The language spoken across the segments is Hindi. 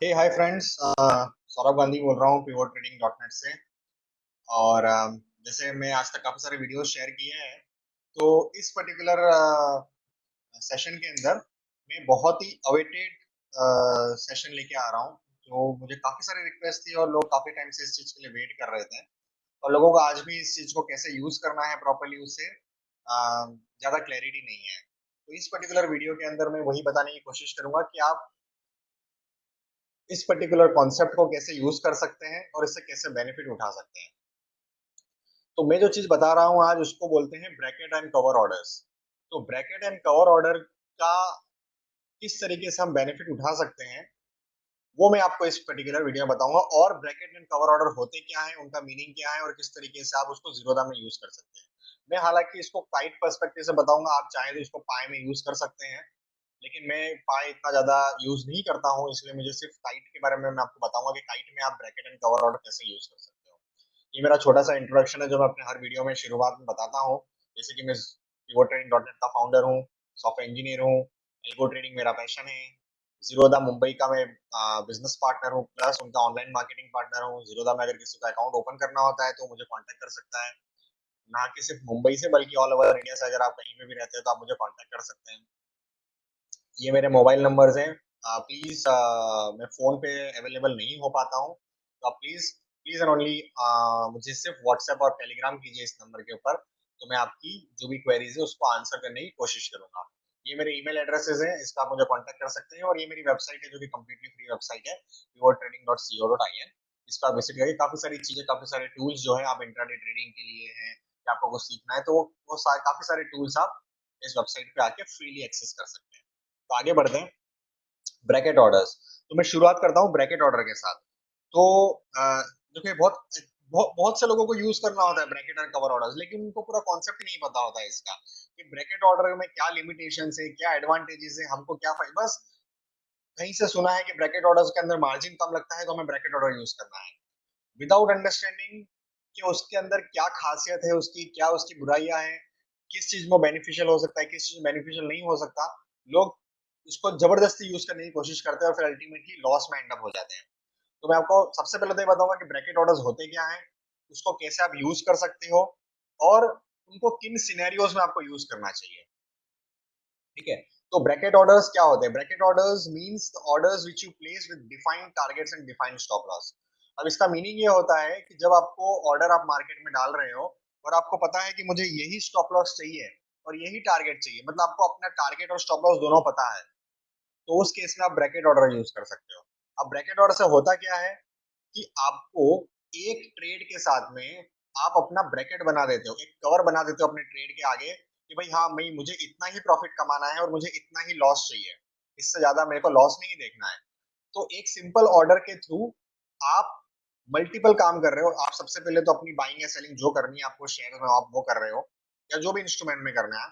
हे हाय फ्रेंड्स, सौरभ गांधी बोल रहा हूँ पिवोट ट्रेडिंग डॉट नेट से। और जैसे मैं आज तक काफ़ी सारे वीडियोस शेयर किए हैं, तो इस पर्टिकुलर सेशन के अंदर मैं बहुत ही अवेटेड सेशन लेके आ रहा हूँ। जो मुझे काफ़ी सारी रिक्वेस्ट थी और लोग काफ़ी टाइम से इस चीज़ के लिए वेट कर रहे थे, और लोगों को आज भी इस चीज़ को कैसे यूज़ करना है प्रॉपरली उससे ज़्यादा क्लैरिटी नहीं है। तो इस पर्टिकुलर वीडियो के अंदर मैं वही बताने की कोशिश करूंगा कि आप इस पर्टिकुलर कॉन्सेप्ट को कैसे यूज कर सकते हैं और इससे कैसे बेनिफिट उठा सकते हैं। तो मैं जो चीज बता रहा हूँ आज उसको बोलते हैं ब्रैकेट एंड कवर ऑर्डर्स। तो ब्रैकेट एंड कवर ऑर्डर का किस तरीके से हम बेनिफिट उठा सकते हैं, वो मैं आपको इस पर्टिकुलर वीडियो में बताऊंगा। और ब्रैकेट एंड कवर ऑर्डर होते क्या है, उनका मीनिंग क्या है, और किस तरीके से आप उसको जीरोधा में यूज कर सकते हैं। मैं हालांकि इसको काइट पर्सपेक्टिव से बताऊंगा, आप चाहें तो इसको पाए में यूज कर सकते हैं, लेकिन मैं पाई इतना ज्यादा यूज नहीं करता हूँ, इसलिए मुझे सिर्फ काइट के बारे में मैं आपको बताऊंगा कि काइट में आप ब्रैकेट एंड कवर ऑर्डर कैसे यूज कर सकते हो। ये मेरा छोटा सा इंट्रोडक्शन है जो मैं अपने हर वीडियो में शुरुआत में बताता हूँ। जैसे कि मैं पीवो ट्रेडिंग डॉट नेट का फाउंडर हूँ, सॉफ्टवेयर इंजीनियर हूँ, एल्गो ट्रेडिंग मेरा पैशन है, जीरोधा मुंबई का मैं बिजनेस पार्टनर हूँ, प्लस उनका ऑनलाइन मार्केटिंग पार्टनर हूँ। जीरोधा में अगर किसी का अकाउंट ओपन करना होता है तो मुझे कांटेक्ट कर सकता है, ना कि सिर्फ मुंबई से बल्कि ऑल ओवर इंडिया से। अगर आप कहीं पे भी रहते हैं तो आप मुझे कांटेक्ट कर सकते हैं। ये मेरे मोबाइल नंबर्स हैं। प्लीज, मैं फोन पे अवेलेबल नहीं हो पाता हूँ, तो आप प्लीज प्लीज एंड ओनली मुझे सिर्फ व्हाट्सएप और टेलीग्राम कीजिए इस नंबर के ऊपर। तो मैं आपकी जो भी क्वेरीज है उसको आंसर करने की कोशिश करूंगा। ये मेरे ईमेल एड्रेसेस हैं, इसका आप मुझे कांटेक्ट कर सकते हैं। और ये मेरी वेबसाइट है जो कि कम्प्लीटली फ्री वेबसाइट है, pivotrading.co.in। इस पर आप विजिट करिए। काफी सारी चीजें, काफी सारे टूल्स जो है आप इंट्राडे ट्रेडिंग के लिए हैं या आपको कुछ सीखना है, तो काफी सारे टूल्स आप इस वेबसाइट पे आके फ्रीली एक्सेस कर सकते हैं। तो आगे बढ़ते हैं, ब्रैकेट ऑर्डर्स। तो मैं शुरुआत करता हूँ ब्रैकेट ऑर्डर के साथ। तो देखिए, बहुत बहुत बहुत से लोगों को यूज करना होता है ब्रैकेट और कवर ऑर्डर्स, लेकिन उनको पूरा कॉन्सेप्ट नहीं पता होता है इसका कि ब्रैकेट ऑर्डर में क्या लिमिटेशन है, क्या एडवांटेजेस है, हमको क्या फायदा। बस कहीं से सुना है कि ब्रैकेट ऑर्डर्स के अंदर मार्जिन कम लगता है तो हमें ब्रैकेट ऑर्डर यूज करना है, विदाउट अंडरस्टैंडिंग कि उसके अंदर क्या खासियत है, उसकी क्या उसकी बुराइयां हैं, किस चीज में बेनिफिशियल हो सकता है, किस चीज में बेनिफिशियल नहीं हो सकता। लोग उसको जबरदस्ती यूज करने की कोशिश करते हैं और फिर अल्टीमेटली लॉस में एंड अप हो जाते हैं। तो मैं आपको सबसे पहले तो ये बताऊंगा कि ब्रैकेट ऑर्डर्स होते क्या हैं, उसको कैसे आप यूज कर सकते हो, और उनको किन सिनेरियोज में आपको यूज करना चाहिए। ठीक है। तो ब्रैकेट ऑर्डर्स क्या होते हैं? Bracket orders means the orders which you place with defined targets and defined stop loss. अब इसका मीनिंग ये होता है कि जब आपको ऑर्डर आप मार्केट में डाल रहे हो और आपको पता है कि मुझे यही स्टॉप लॉस चाहिए और यही टारगेट चाहिए, मतलब आपको अपना टारगेट और स्टॉप लॉस दोनों पता है, तो उस केस में आप ब्रैकेट ऑर्डर यूज कर सकते हो। अब ब्रैकेट ऑर्डर से होता क्या है कि आपको एक ट्रेड के साथ में आप अपना ब्रैकेट बना देते हो, एक कवर बना देते हो अपने ट्रेड के आगे कि भाई हाँ, मैं मुझे इतना ही प्रॉफिट कमाना है और मुझे इतना ही लॉस चाहिए, इससे ज्यादा मेरे को लॉस नहीं देखना है। तो एक सिंपल ऑर्डर के थ्रू आप मल्टीपल काम कर रहे हो। आप सबसे पहले तो अपनी बाइंग या सेलिंग जो करनी है आपको शेयर में, आप वो कर रहे हो या जो भी इंस्ट्रूमेंट में करना है।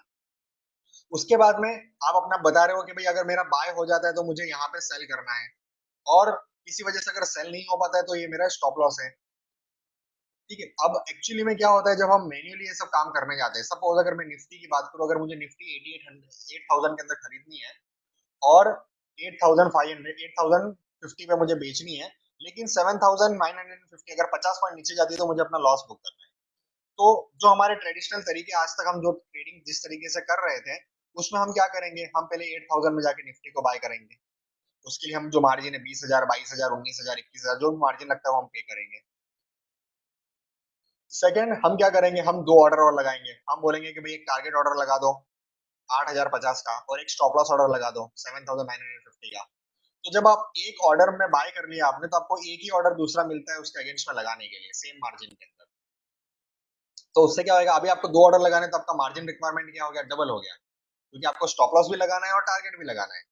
उसके बाद में आप अपना बता रहे हो कि भाई अगर मेरा बाय हो जाता है तो मुझे यहाँ पे सेल करना है, और किसी वजह से अगर सेल नहीं हो पाता है तो ये मेरा स्टॉप लॉस है। ठीक है। अब एक्चुअली में क्या होता है जब हम मैन्युअली ये सब काम करने जाते हैं, सपोज अगर मैं निफ्टी की बात करूं, अगर मुझे निफ्टी 8800 8000 के अंदर खरीदनी है और 8500 8050 पे मुझे बेचनी है, लेकिन 7950 अगर 50 पॉइंट नीचे जाती है तो मुझे अपना लॉस बुक करना है। तो जो हमारे ट्रेडिशनल तरीके आज तक हम जो ट्रेडिंग जिस तरीके से कर रहे थे, उसमें हम क्या करेंगे, हम पहले 8000 में जाके निफ्टी को बाय करेंगे। उसके लिए हम जो मार्जिन है 20,000 22,000 19,000 21,000 जो भी मार्जिन लगता है वो हम पे करेंगे। सेकंड, हम क्या करेंगे, हम दो ऑर्डर और लगाएंगे। हम बोलेंगे कि भाई एक टारगेट ऑर्डर लगा दो 8050 का, और एक स्टॉप लॉस ऑर्डर लगा दो 7950 का। तो जब आप एक ऑर्डर में बाय कर लिया आपने, तो आपको एक ही ऑर्डर दूसरा मिलता है उसके अगेंस्ट में लगाने के लिए सेम मार्जिन के अंदर। तो उससे क्या होगा, अभी आपको दो ऑर्डर लगाने, तो आपका मार्जिन रिक्वायरमेंट क्या हो गया, डबल हो गया, क्योंकि आपको स्टॉप लॉस भी लगाना है और टारगेट भी लगाना है।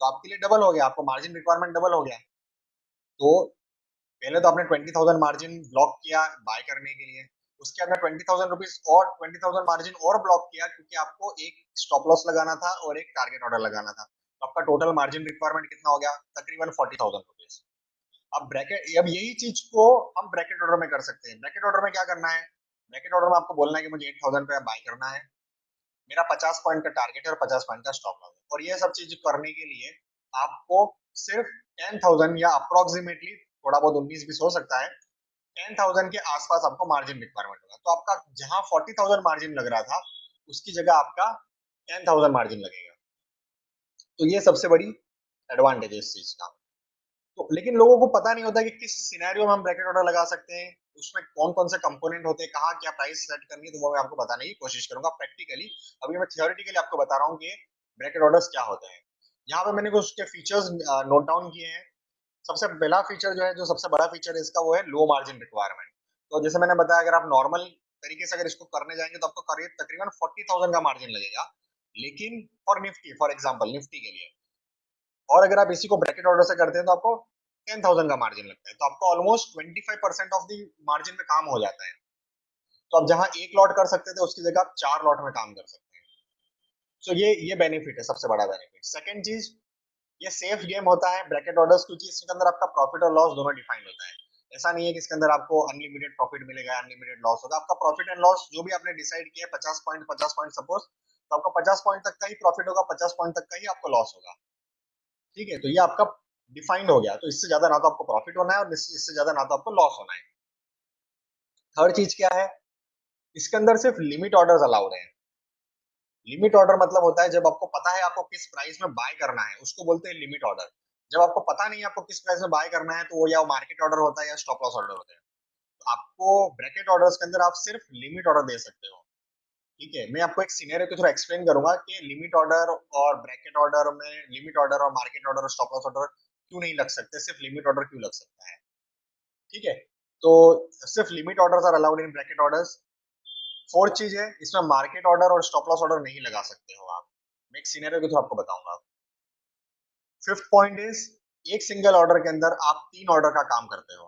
तो आपके लिए डबल हो गया, आपको मार्जिन रिक्वायरमेंट डबल हो गया। तो पहले तो आपने 20,000 मार्जिन ब्लॉक किया बाय करने के लिए, उसके बाद में 20,000 रुपीज और 20,000 मार्जिन और ब्लॉक किया क्योंकि आपको एक स्टॉप लॉस लगाना था और एक टारगेट ऑर्डर लगाना था। तो आपका टोटल मार्जिन रिक्वायरमेंट कितना हो गया, तकरीबन 40,000 रुपीज। अब ब्रैकेट, अब यही चीज को हम ब्रैकेट ऑर्डर में कर सकते हैं। ब्रैकेट ऑर्डर में क्या करना है, ब्रैकेट ऑर्डर में आपको बोलना है कि मुझे 8,000 पे बाय करना है, मेरा 50 पॉइंट का टारगेट है और 50 पॉइंट का स्टॉप लॉस है। और ये सब चीज करने के लिए आपको सिर्फ 10,000 या अप्रोक्सीमेटली थोड़ा बहुत 19-20 हो सकता है, 10,000 के आसपास आपको मार्जिन रिक्वायरमेंट होगा। तो आपका जहां 40,000 मार्जिन लग रहा था, उसकी जगह आपका 10,000 मार्जिन लगेगा। तो ये सबसे बड़ी एडवांटेज है इस चीज का। तो लेकिन लोगों को पता नहीं होता कि किस सिनेरियो में हम ब्रैकेट ऑर्डर लगा सकते हैं, उसमें कौन कौन से कंपोनेंट होते हैं, कहाँ क्या प्राइस सेट करनी है, तो वो मैं आपको बताने की कोशिश करूंगा प्रैक्टिकली। अभी मैं थियोरेटिकली आपको बता रहा हूँ कि ब्रैकेट ऑर्डर्स क्या होते हैं। यहाँ पे मैंने कुछ उसके फीचर्स नोट डाउन किए हैं। सबसे पहला फीचर जो है, जो सबसे बड़ा फीचर है इसका, वो है लो मार्जिन रिक्वायरमेंट। तो जैसे मैंने बताया, अगर आप नॉर्मल तरीके से अगर इसको करने जाएंगे तो आपको करीब तकरीबन 40,000 का मार्जिन लगेगा। लेकिन for Nifty, for example Nifty के लिए, और अगर आप इसी को ब्रैकेट ऑर्डर से करते हैं तो आपको 10,000 का मार्जिन लगता है। तो आपको ऑलमोस्ट 25% ऑफ द मार्जिन में काम हो जाता है। तो आप जहां एक लॉट कर सकते थे, उसकी जगह आप 4 लॉट में काम कर सकते हैं। सो ये बेनिफिट है, सबसे बड़ा बेनिफिट। सेकंड चीज, ये सेफ गेम होता है ब्रैकेट ऑर्डर्स, क्योंकि इसके अंदर आपका प्रॉफिट और लॉस दोनों डिफाइंड होता है। ऐसा नहीं है कि इसके अंदर आपको अनलिमिटेड प्रॉफिट मिलेगा, अनलिमिटेड लॉस होगा। आपका प्रॉफिट एंड लॉस जो भी आपने डिसाइड किया है, 50 पॉइंट सपोज, तो आपका 50 पॉइंट तक का ही प्रॉफिट होगा, 50 पॉइंट तक का ही आपको लॉस होगा। ठीक है, तो ये आपका डिफाइंड हो गया। तो इससे ज्यादा ना तो आपको प्रॉफिट होना है और इससे ज्यादा ना तो आपको लॉस होना है। थर्ड चीज क्या है, इसके अंदर सिर्फ लिमिट ऑर्डर्स अलाउड है। लिमिट ऑर्डर मतलब होता है जब आपको पता है आपको किस प्राइस में बाय करना है, उसको बोलते हैं लिमिट ऑर्डर। जब आपको पता नहीं है आपको किस प्राइस में बाय करना है, तो वो या मार्केट ऑर्डर होता है या स्टॉप लॉस ऑर्डर होता है। तो आपको ब्रैकेट ऑर्डर्स के अंदर आप सिर्फ लिमिट ऑर्डर दे सकते हो। ठीक है, मैं आपको एक सिनेरियो के थ्रू एक्सप्लेन करूंगा कि लिमिट ऑर्डर और ब्रैकेट ऑर्डर में, लिमिट ऑर्डर और मार्केट ऑर्डर और स्टॉप लॉस ऑर्डर क्यों नहीं लग सकते, सिर्फ लिमिट ऑर्डर क्यों लग सकता है। ठीक है, तो सिर्फ limit orders are allowed in bracket orders. Fourth चीज है, इसमें मार्केट ऑर्डर और स्टॉप लॉस ऑर्डर नहीं लगा सकते हो आप। मैं एक सिनेरियो के थ्रू आपको बताऊंगा। फिफ्थ पॉइंट इज, एक सिंगल ऑर्डर के अंदर आप 3 ऑर्डर का काम करते हो।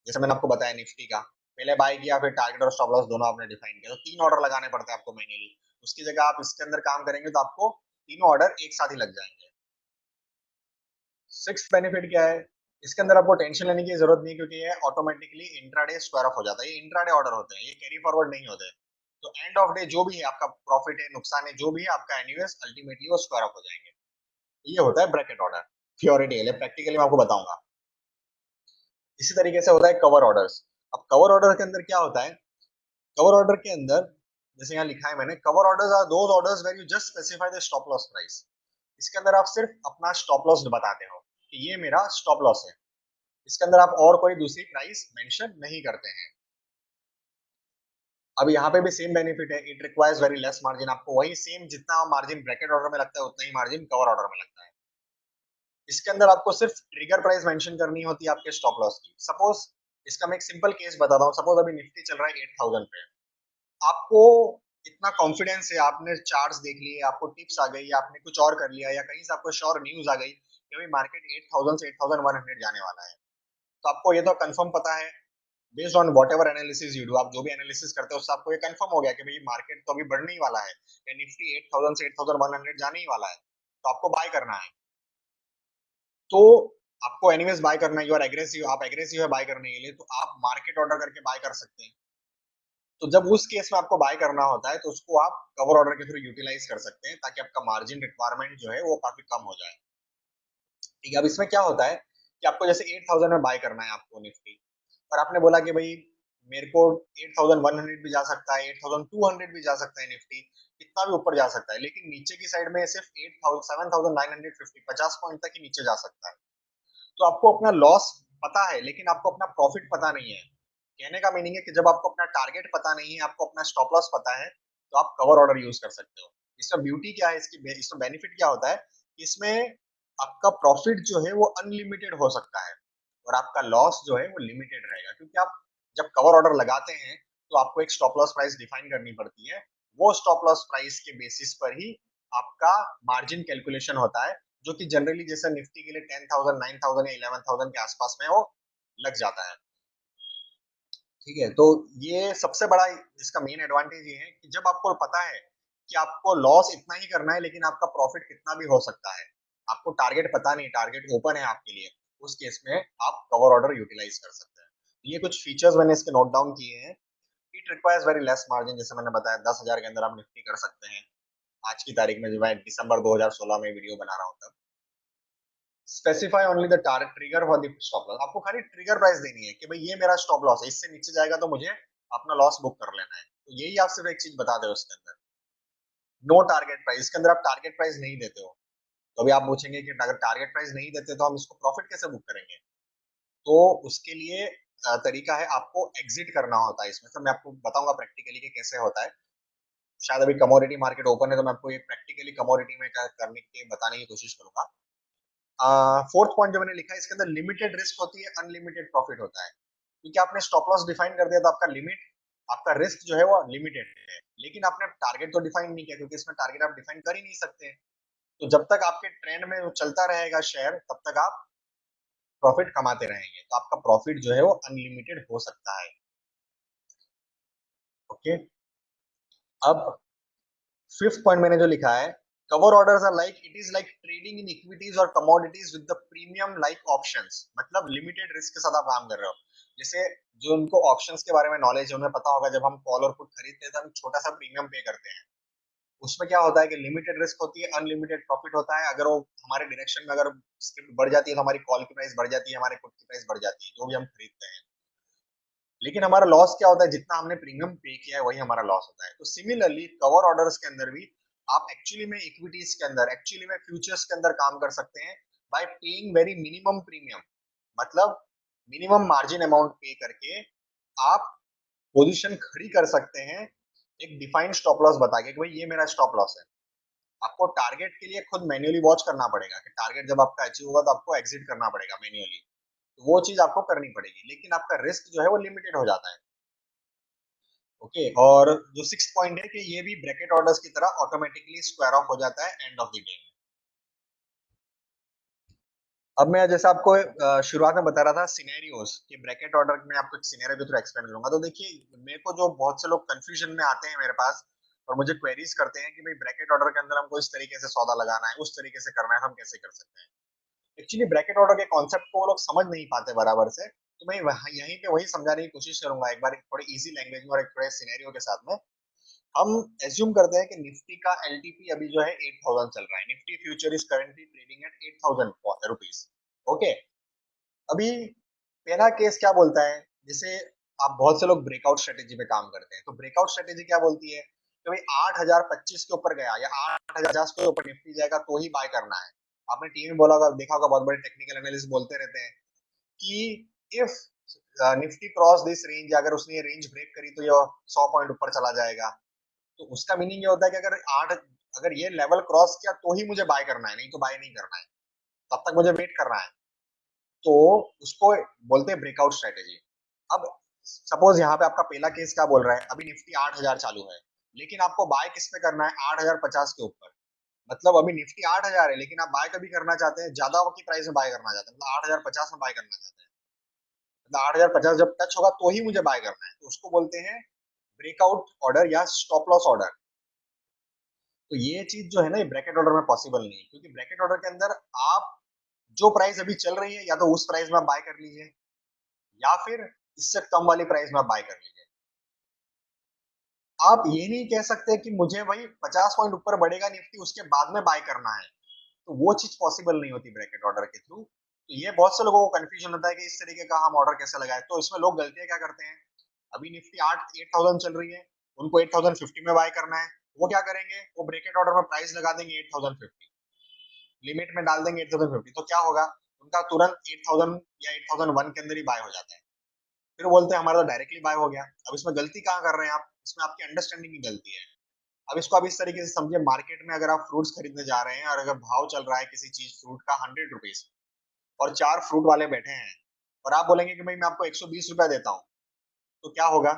जैसे मैंने आपको बताया निफ्टी का, पहले बाय किया, फिर टारगेट और स्टॉप लॉस दोनों आपने डिफाइन किया, तो 3 ऑर्डर लगाने पड़ते हैं आपको मैन्युअली। उसकी जगह आप इसके अंदर काम करेंगे तो आपको तीनों ऑर्डर एक साथ ही लग जाएंगे। सिक्स बेनिफिट क्या है, इसके अंदर आपको टेंशन लेने की जरूरत नहीं, क्योंकि ये ऑटोमेटिकली इंट्राडे स्क्वायर ऑफ हो जाता है। ये इंट्राडे ऑर्डर होते हैं, ये कैरी फॉरवर्ड नहीं होते। तो एंड ऑफ डे जो भी है आपका प्रॉफिट है, नुकसान है, जो भी है आपका एन्यूएस, अल्टीमेटली वो स्क्वायर ऑफ हो जाएंगे। ये होता है ब्रैकेट ऑर्डर। थियोरेटिकली, प्रैक्टिकली मैं आपको बताऊंगा। इसी तरीके से होता है कवर ऑर्डर्स। अब कवर ऑर्डर के अंदर क्या होता है, कवर ऑर्डर के अंदर जैसे यहाँ लिखा है मैंने, cover orders are those orders where you just specify the stop loss price. इसके अंदर आप सिर्फ अपना स्टॉप लॉस बताते हो कि ये मेरा स्टॉप लॉस है। इसके अंदर आप और कोई दूसरी प्राइस मेंशन नहीं करते हैं। अब यहाँ पे भी सेम बेनिफिट है, it requires very less margin. आपको वही सेम जितना मार्जिन ब्रैकेट ऑर्डर में लगता है, उतना ही मार्जिन कवर ऑर्डर में लगता है। इसके अंदर आपको सिर्फ ट्रिगर प्राइस मेंशन करनी होती है आपके स्टॉप लॉस की। सपोज, इसका मैं एक सिंपल केस बताता हूँ। सपोज अभी निफ्टी चल रहा है 8,000 पे, आपको इतना कॉन्फिडेंस है, आपने चार्ट्स देख लिए, आपको टिप्स आ गई, आपने कुछ और कर लिया, या कहीं से आपको श्योर न्यूज आ गई कि भाई मार्केट 8,000 से 8,100 जाने वाला है। तो आपको ये तो कंफर्म पता है, based on what ever analysis you do, आप जो भी एनालिसिस करते हो उससे आपको ये कंफर्म हो गया कि भाई मार्केट तो अभी बढ़ने ही वाला है, या निफ्टी 8,000 से 8,100 जाने ही वाला है, तो आपको बाय करना है। तो आपको एनीवेज बाय करना है, यू आर एग्रेसिव, आप एग्रेसिव है बाय करने के लिए, तो आप मार्केट ऑर्डर करके बाय कर सकते हैं। तो जब उस केस में आपको बाय करना होता है, तो उसको आप कवर ऑर्डर के थ्रू यूटिलाइज कर सकते हैं, ताकि आपका मार्जिन रिक्वायरमेंट जो है वो काफी कम हो जाए। ठीक है, अब इसमें क्या होता है कि आपको जैसे 8,000 में बाय करना है आपको निफ्टी, और आपने बोला कि भाई मेरे को 8,100 भी जा सकता है, 8,200 भी जा सकता है निफ्टी, कितना भी ऊपर जा सकता है, लेकिन नीचे की साइड में सिर्फ 8,000, 7,950, 50 पॉइंट तक ही नीचे जा सकता है। तो आपको अपना लॉस पता है, लेकिन आपको अपना प्रॉफिट पता नहीं है। कहने का मीनिंग है कि जब आपको अपना टारगेट पता नहीं है, आपको अपना स्टॉप लॉस पता है, तो आप कवर ऑर्डर यूज कर सकते हो। इसका ब्यूटी क्या है, इसमें बेनिफिट क्या होता है, इसमें आपका प्रॉफिट जो है वो अनलिमिटेड हो सकता है, और आपका लॉस जो है वो लिमिटेड रहेगा। क्योंकि आप जब कवर ऑर्डर लगाते हैं, तो आपको एक स्टॉप लॉस प्राइस डिफाइन करनी पड़ती है। वो स्टॉप लॉस प्राइस के बेसिस पर ही आपका मार्जिन कैलकुलेशन होता है, जो कि जनरली जैसे निफ्टी के लिए 10,000, 9,000 या 11,000 के आसपास में वो लग जाता है। ठीक है, तो ये सबसे बड़ा इसका मेन एडवांटेज ये है कि जब आपको पता है कि आपको लॉस इतना ही करना है, लेकिन आपका प्रॉफिट कितना भी हो सकता है, आपको टारगेट पता नहीं, टारगेट ओपन है आपके लिए, उस केस में आप कवर ऑर्डर यूटिलाइज कर सकते हैं। ये कुछ फीचर्स मैंने इसके नोट डाउन किए हैं। It requires very less margin, जैसे मैंने बताया 10,000 के अंदर आप निफ्टी कर सकते हैं। आज की तारीख में, जो मैं दिसंबर 2016 में वीडियो बना रहा हूँ तब। Specify only the target trigger for the stop loss. आपको खाली ट्रिगर प्राइस देनी है कि भाई ये मेरा स्टॉप लॉस है, इससे नीचे जाएगा तो मुझे अपना लॉस बुक कर लेना है। तो यही आप सिर्फ एक चीज बता दो उसके अंदर, नो टारगेट प्राइस। इसके अंदर आप टारगेट प्राइस नहीं देते हो, तो अभी आप पूछेंगे कि अगर टारगेट प्राइस नहीं देते तो हम इसको प्रॉफिट कैसे बुक करेंगे। तो उसके लिए तरीका है, आपको एग्जिट करना होता है इसमें से। मैं आपको बताऊंगा प्रैक्टिकली कि कैसे होता है। शायद अभी कमोडिटी मार्केट ओपन है तो मैं आपको ये प्रैक्टिकली कमोडिटी में करने के बताने की कोशिश करूंगा। फोर्थ पॉइंट जो मैंने लिखा है इसके अंदर, लिमिटेड रिस्क होती है, अनलिमिटेड प्रॉफिट होता है। क्योंकि आपने स्टॉप लॉस डिफाइन कर दिया तो आपका लिमिट, आपका रिस्क जो है वो लिमिटेड है, लेकिन आपने टारगेट तो डिफाइन नहीं किया, क्योंकि इसमें टारगेट आप डिफाइन कर ही नहीं सकते। तो जब तक आपके ट्रेंड में चलता रहेगा शेयर, तब तक आप प्रॉफिट कमाते रहेंगे, तो आपका प्रॉफिट जो है वो अनलिमिटेड हो सकता है। ओके, अब फिफ्थ पॉइंट मैंने जो लिखा है, cover orders are like, it is like trading in equities और commodities with the premium like options. मतलब लिमिटेड रिस्क के साथ आप काम कर रहे हो। जैसे जो उनको ऑप्शंस के बारे में नॉलेज है उन्हें पता होगा, जब हम कॉल और पुट खरीदते हैं तो हम छोटा सा प्रीमियम पे करते हैं। उसमें क्या होता है कि लिमिटेड रिस्क होती है, अनलिमिटेड प्रॉफिट होता है। अगर वो हमारे डायरेक्शन में अगर स्क्रिप्ट बढ़ जाती है तो हमारी कॉल की प्राइस बढ़ जाती है, हमारे पुट की प्राइस बढ़ जाती है, जो भी हम खरीदते हैं। लेकिन हमारा लॉस क्या होता है, जितना हमने प्रीमियम पे किया है वही हमारा लॉस होता है। तो सिमिलरली कवर ऑर्डर्स के अंदर भी आप एक्चुअली में इक्विटीज के अंदर, एक्चुअली में फ्यूचर्स के अंदर काम कर सकते हैं bye paying very minimum premium. मतलब मिनिमम मार्जिन अमाउंट पे करके आप पोजीशन खड़ी कर सकते हैं, एक डिफाइंड स्टॉप लॉस बता के कि भाई ये मेरा स्टॉप लॉस है। आपको टारगेट के लिए खुद मैन्युअली वॉच करना पड़ेगा कि टारगेट जब आपका अचीव होगा तो आपको एग्जिट करना पड़ेगा मैन्युअली, तो वो चीज आपको करनी पड़ेगी, लेकिन आपका रिस्क जो है वो लिमिटेड हो जाता है। ओके, और जो सिक्स पॉइंट है कि ये भी ब्रैकेट ऑर्डर्स की तरह ऑटोमेटिकली स्क्वायर ऑफ हो जाता है एंड ऑफ द डे। अब मैं जैसे आपको शुरुआत में बता रहा था सिनेरियोस कि ब्रैकेट ऑर्डर में आपको एक सिनेरियो के थ्रू एक्सप्लेन करूंगा। तो देखिए, मेरे को जो बहुत से लोग कंफ्यूजन में आते हैं मेरे पास और मुझे क्वेरीज करते हैं कि भाई ब्रैकेट ऑर्डर के अंदर हमको इस तरीके से सौदा लगाना है, उस तरीके से करना है, हम कैसे कर सकते हैं। एक्चुअली ब्रैकेट ऑर्डर के कॉन्सेप्ट को वो लोग समझ नहीं पाते बराबर से, तो मैं यहीं पे वही समझाने की कोशिश करूंगा एक बार थोड़ी इजी लैंग्वेज में और एक थोड़े सिनेरियो के साथ में। हम एज्यूम करते हैं कि निफ्टी का एलटीपी अभी जो है 8000 चल रहा है, Nifty future is currently trading at 8000 rupees. Okay, अभी पहला केस क्या बोलता है, जैसे आप बहुत से लोग ब्रेकआउट स्ट्रेटेजी पे काम करते हैं, तो ब्रेकआउट स्ट्रेटेजी क्या बोलती है कि भाई 8025 के ऊपर गया या 8050 के ऊपर निफ्टी जाएगा तो ही बाय करना है। आपने टीवी में बोला होगा, देखा होगा, बहुत बड़े टेक्निकल एनालिस्ट बोलते रहते हैं कि if Nifty cross this range, अगर उसने ये रेंज ब्रेक करी तो ये 100 पॉइंट ऊपर चला जाएगा। तो उसका मीनिंग ये होता है कि अगर ये लेवल क्रॉस किया तो ही मुझे बाय करना है, नहीं तो बाय नहीं करना है, तब तक मुझे वेट करना है। तो उसको बोलते हैं ब्रेकआउट स्ट्रेटेजी। अब सपोज यहाँ पे आपका पहला केस क्या बोल रहा है, अभी निफ्टी 8000 चालू है, लेकिन आपको बाय किस पे करना है, 8050 के ऊपर। मतलब अभी निफ्टी 8000 है लेकिन आप बाय कभी करना चाहते हैं, ज्यादा की प्राइस में बाय करना चाहते हैं, मतलब 8050 में बाय करना चाहते हैं। मतलब 8050 जब टच होगा तो ही मुझे बाय करना है, तो उसको बोलते हैं ब्रेकआउट ऑर्डर या स्टॉप लॉस ऑर्डर। तो ये चीज जो है ना, ये ब्रैकेट ऑर्डर में पॉसिबल नहीं है, क्योंकि ब्रैकेट ऑर्डर के अंदर आप जो प्राइस अभी चल रही है या तो उस प्राइस में आप बाय कर लीजिए, या फिर इससे कम वाली प्राइस में आप बाय कर लीजिए। आप ये नहीं कह सकते कि मुझे भाई 50 पॉइंट ऊपर बढ़ेगा निफ्टी उसके बाद में बाय करना है, तो वो चीज पॉसिबल नहीं होती ब्रैकेट ऑर्डर के थ्रू। तो ये बहुत से लोगों को कंफ्यूजन होता है कि इस तरीके का हम ऑर्डर कैसे लगाए। तो इसमें लोग गलतियां क्या करते हैं, अभी निफ्टी 8000 चल रही है, उनको 8050 में बाय करना है, वो क्या करेंगे, वो ब्रेकेट ऑर्डर में प्राइस लगा देंगे 8050, लिमिट में डाल देंगे 8050, तो क्या होगा, उनका तुरंत 8000 या 8001 के अंदर ही बाय हो जाता है। फिर वो बोलते हैं हमारा तो डायरेक्टली बाय हो गया। अब इसमें गलती कहाँ कर रहे हैं आप, इसमें आपकी अंडरस्टैंडिंग की गलती है। अब इसको आप इस तरीके से समझिए, मार्केट में अगर आप फ्रूट्स खरीदने जा रहे हैं और अगर भाव चल रहा है किसी चीज फ्रूट का 100 रुपीज, और चार फ्रूट वाले बैठे हैं और आप बोलेंगे कि भाई मैं आपको 120 रुपया देता हूँ, तो क्या होगा,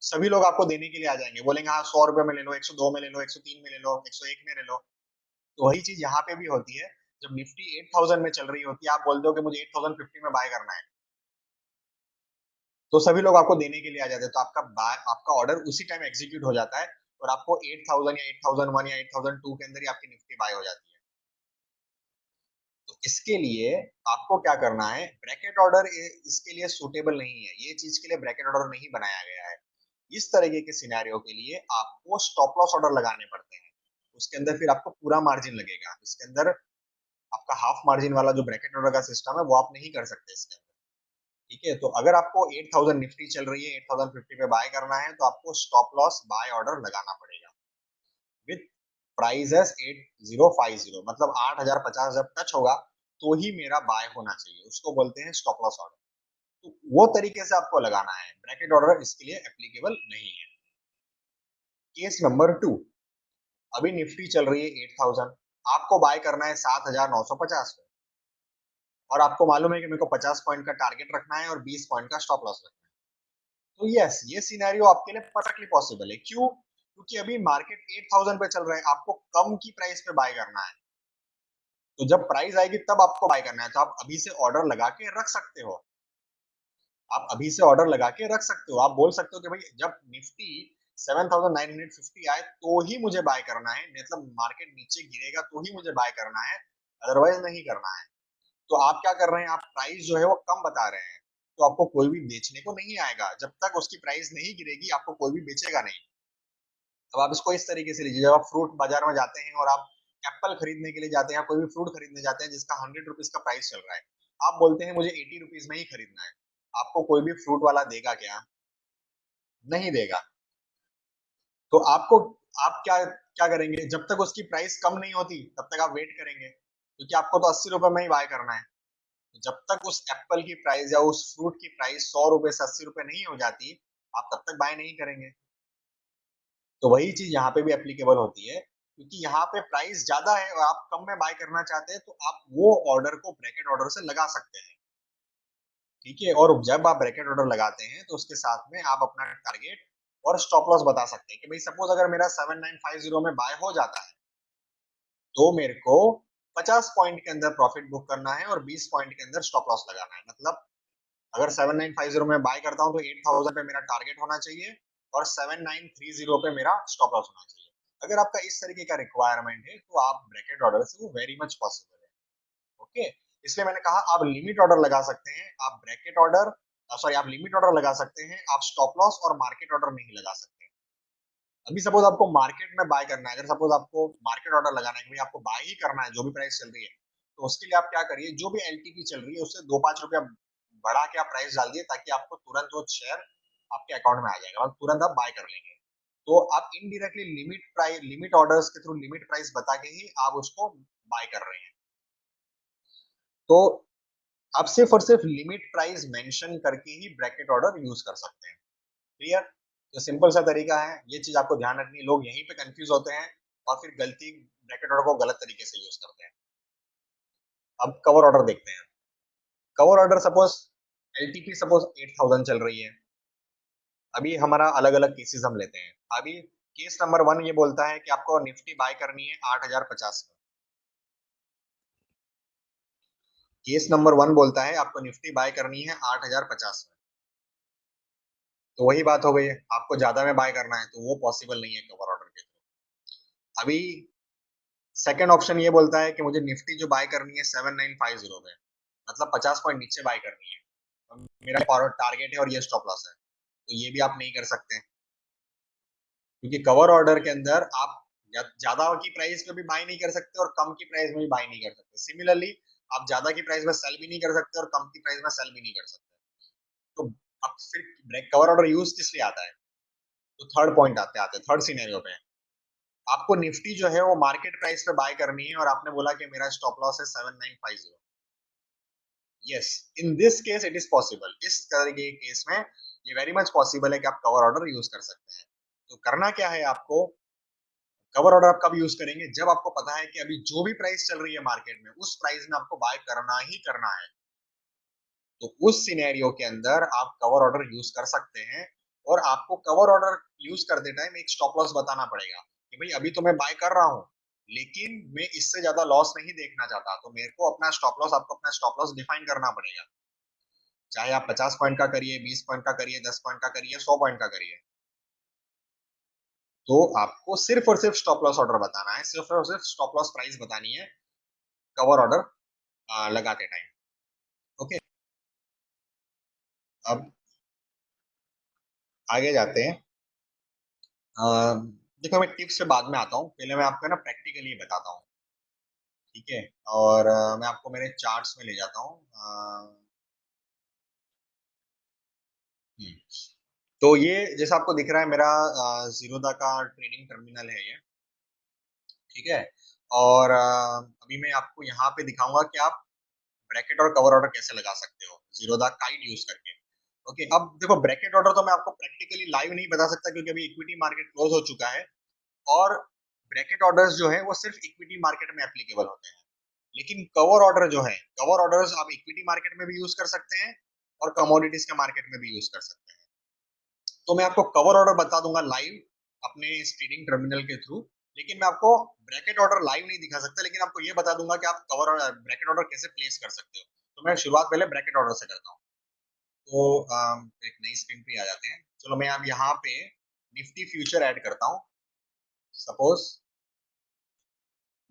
सभी लोग आपको देने के लिए आ जाएंगे, बोलेंगे हाँ 100 रुपए में ले लो, 102 में ले लो, 103 में ले लो, 101 में ले लो। तो वही चीज यहाँ पे भी होती है, जब निफ्टी 8000 में चल रही होती है, आप बोलते हो कि मुझे 8050 में बाय करना है, तो सभी लोग आपको देने के लिए आ जाते हैं, तो आपका ऑर्डर उसी टाइम एग्जीक्यूट हो जाता है, और आपको 8000 या 8001 या 8002 के अंदर ही आपकी निफ्टी बाय हो जाती है। तो इसके लिए आपको क्या करना है, ब्रैकेट ऑर्डर इसके लिए सूटेबल नहीं है, ये चीज के लिए ब्रैकेट ऑर्डर नहीं बनाया गया है। इस तरीके के सिनेरियो के लिए आपको स्टॉप लॉस ऑर्डर लगाने पड़ते हैं, उसके अंदर फिर आपको पूरा मार्जिन लगेगा, इसके अंदर आपका हाफ मार्जिन वाला जो ब्रैकेट ऑर्डर का सिस्टम है वो आप नहीं कर सकते इसके अंदर। ठीक है, तो अगर आपको 8000 निफ्टी चल रही है, 8050 पे बाय करना है, तो आपको स्टॉप लॉस बाय ऑर्डर लगाना पड़ेगा विथ प्राइस एज 8050, मतलब 8050 जब टच होगा तो ही मेरा बाय होना चाहिए, उसको बोलते हैं स्टॉप लॉस ऑर्डर। तो वो तरीके से आपको लगाना है, ब्रैकेट ऑर्डर इसके लिए एप्लीकेबल नहीं है। केस नंबर 2, अभी निफ्टी चल रही है 8000, आपको बाय करना है 7950 पे, और आपको मालूम है कि मेरे को 50 पॉइंट का टारगेट रखना है और 20 पॉइंट का स्टॉप लॉस रखना है। तो यस, ये सिनेरियो आपके लिए परफेक्टली पॉसिबल है। क्यों? क्योंकि अभी मार्केट 8000 पे चल रहा है, आपको कम की प्राइस पे बाय करना है। तो जब प्राइस आएगी तब आपको बाय करना है, तो आप अभी से ऑर्डर लगा के रख सकते हो। आप अभी से ऑर्डर लगा के रख सकते हो। आप बोल सकते हो कि भाई जब निफ्टी 7950 आए तो ही मुझे बाय करना है, मतलब मार्केट नीचे गिरेगा तो ही मुझे बाय करना है, अदरवाइज नहीं करना है। तो आप क्या कर रहे हैं, आप प्राइस जो है वो कम बता रहे हैं, तो आपको कोई भी बेचने को नहीं आएगा। जब तक उसकी प्राइस नहीं गिरेगी आपको कोई भी बेचेगा नहीं। अब आप इसको इस तरीके से लीजिए, जब आप फ्रूट बाजार में जाते हैं और आप एप्पल खरीदने के लिए जाते हैं, कोई भी फ्रूट खरीदने जाते हैं जिसका 100 रुपीज का प्राइस चल रहा है, आप बोलते हैं मुझे 80 रुपीज में ही खरीदना है, आपको कोई भी फ्रूट वाला देगा क्या? नहीं देगा। तो आपको, आप क्या क्या करेंगे, जब तक उसकी प्राइस कम नहीं होती तब तक आप वेट करेंगे, क्योंकि आपको तो 80 रुपए में ही बाय करना है। तो जब तक उस एप्पल की प्राइस या उस फ्रूट की प्राइस 100 रुपए से 80 रुपए नहीं हो जाती, आप तब तक बाय नहीं करेंगे। तो वही चीज यहाँ पे भी एप्लीकेबल होती है, क्योंकि यहाँ पे प्राइस ज्यादा है और आप कम में बाय करना चाहते हैं, तो आप वो ऑर्डर को ब्रैकेट ऑर्डर से लगा सकते हैं। ठीक है, और जब आप ब्रैकेट ऑर्डर लगाते हैं तो उसके साथ में आप अपना टारगेट और स्टॉप लॉस बता सकते हैं कि भाई सपोज अगर मेरा 7950 में बाय हो जाता है, तो मेरे को 50 पॉइंट के अंदर प्रॉफिट बुक करना है और 20 पॉइंट के अंदर स्टॉप लॉस लगाना है। मतलब अगर 7950 में बाय करता हूं तो 8000 पे मेरा टारगेट होना चाहिए और 7930 पे मेरा स्टॉप लॉस होना चाहिए। अगर आपका इस तरीके का रिक्वायरमेंट है तो आप ब्रैकेट ऑर्डर से वो वेरी मच पॉसिबल है। ओके, इसलिए मैंने कहा आप लिमिट ऑर्डर लगा सकते हैं, आप ब्रैकेट ऑर्डर, सॉरी, आप लिमिट ऑर्डर लगा सकते हैं, आप स्टॉप लॉस और मार्केट ऑर्डर नहीं लगा सकते। अभी सपोज आपको मार्केट में बाय करना है, अगर सपोज आपको मार्केट ऑर्डर लगाना है कि भाई आपको बाय ही करना है जो भी प्राइस चल रही है, तो उसके लिए आप क्या करिए, जो भी एलटीपी चल रही है उससे 2-5 रुपया बढ़ा के आप प्राइस डाल दिए, ताकि आपको तुरंत वो शेयर आपके अकाउंट में आ जाएगा और तुरंत आप बाय कर लेंगे। तो आप indirectly limit price, limit orders के थ्रू लिमिट प्राइस बता के ही आप उसको बाय कर रहे हैं। तो आप सिर्फ और सिर्फ लिमिट प्राइस मेंशन करके ही ब्रैकेट ऑर्डर यूज कर सकते हैं। क्लियर? तो सिंपल सा तरीका है, ये चीज आपको ध्यान रखनी है, लोग यहीं पे कंफ्यूज होते हैं और फिर गलती ब्रैकेट ऑर्डर को गलत तरीके से यूज करते हैं। अब कवर ऑर्डर देखते हैं। Cover order suppose LTP suppose 8000 चल रही है। अभी हमारा अलग अलग केसेस हम लेते हैं। अभी केस नंबर 1 ये बोलता है कि आपको निफ्टी बाय करनी है 8050 में। केस नंबर 1 बोलता है आपको निफ्टी बाय करनी है 8050 में। तो वही बात हो गई है, आपको ज्यादा में बाय करना है तो वो पॉसिबल नहीं है कवर ऑर्डर के थ्रू। अभी सेकंड ऑप्शन ये बोलता है कि मुझे निफ्टी जो बाय करनी है 7950 में, मतलब 50 पॉइंट नीचे बाय करनी है, और मेरा फॉरवर्ड टारगेट है और ये स्टॉप लॉस है, तो ये भी आप नहीं कर सकते, क्योंकि कवर ऑर्डर के अंदर आप ज्यादा की प्राइस पे भी बाय नहीं कर सकते और कम की प्राइस में भी बाय नहीं कर सकते। सिमिलरली आप ज्यादा की प्राइस में सेल भी नहीं कर सकते और कम की प्राइस में सेल भी नहीं कर सकते। तो अब फिर कवर ऑर्डर यूज किस लिए आता है? तो थर्ड पॉइंट आते आते थर्ड सिनेरियो पे, आपको निफ्टी जो है वो मार्केट प्राइस पे बाय करनी है और आपने बोला कि मेरा स्टॉप लॉस है 7950। Yes, in this case it is possible, इस तरह के केस में ये वेरी मच पॉसिबल है कि आप कवर ऑर्डर यूज कर सकते हैं। तो करना क्या है आपको, कवर ऑर्डर आप कब यूज करेंगे, जब आपको पता है कि अभी जो भी प्राइस चल रही है मार्केट में उस प्राइस में आपको बाय करना ही करना है। तो उस सिनेरियो के अंदर आप कवर ऑर्डर यूज कर सकते हैं, और आपको कवर ऑर्डर यूज करते टाइम एक स्टॉप लॉस बताना पड़ेगा कि भाई अभी तो मैं बाय कर रहा हूं, लेकिन मैं इससे ज्यादा लॉस नहीं देखना चाहता, तो मेरे को अपना स्टॉप लॉस, आपको अपना स्टॉप लॉस डिफाइन करना पड़ेगा। चाहे आप 50 पॉइंट का करिए, 20 पॉइंट का करिए, 10 पॉइंट का करिए, 100 पॉइंट का करिए, तो आपको सिर्फ और सिर्फ स्टॉप लॉस ऑर्डर बताना है, सिर्फ और सिर्फ स्टॉप लॉस प्राइस बतानी है कवर ऑर्डर लगाते टाइम। ओके, अब आगे जाते हैं। देखो मैं टिप्स से बाद में आता हूँ, पहले मैं आपको ना प्रैक्टिकली बताता हूँ। ठीक है। और मैं आपको मेरे चार्ट्स में ले जाता हूँ। तो ये जैसा आपको दिख रहा है मेरा जीरोधा का ट्रेडिंग टर्मिनल है ये, ठीक है। और अभी मैं आपको यहाँ पे दिखाऊंगा कि आप ब्रैकेट और कवर ऑर्डर कैसे लगा सकते हो जीरोधा काइट यूज करके। ओके, अब देखो ब्रैकेट ऑर्डर तो मैं आपको प्रैक्टिकली लाइव नहीं बता सकता क्योंकि अभी इक्विटी मार्केट क्लोज हो चुका है, और ब्रैकेट ऑर्डर्स जो है वो सिर्फ इक्विटी मार्केट में एप्लीकेबल होते हैं। लेकिन कवर ऑर्डर जो है, कवर ऑर्डर्स आप इक्विटी मार्केट में भी यूज कर सकते हैं और कमोडिटीज के मार्केट में भी यूज कर सकते हैं। तो मैं आपको कवर ऑर्डर बता दूंगा लाइव अपने ट्रेडिंग टर्मिनल के थ्रू, लेकिन मैं आपको ब्रैकेट ऑर्डर लाइव नहीं दिखा सकता, लेकिन आपको ये बता दूंगा कि आप कवर ब्रैकेट ऑर्डर कैसे प्लेस कर सकते हो। तो मैं शुरुआत पहले ब्रैकेट ऑर्डर से करता हूँ। तो एक नई स्क्रीन पे आ जाते हैं। चलो मैं अब यहाँ पे निफ्टी फ्यूचर ऐड करता हूँ। सपोज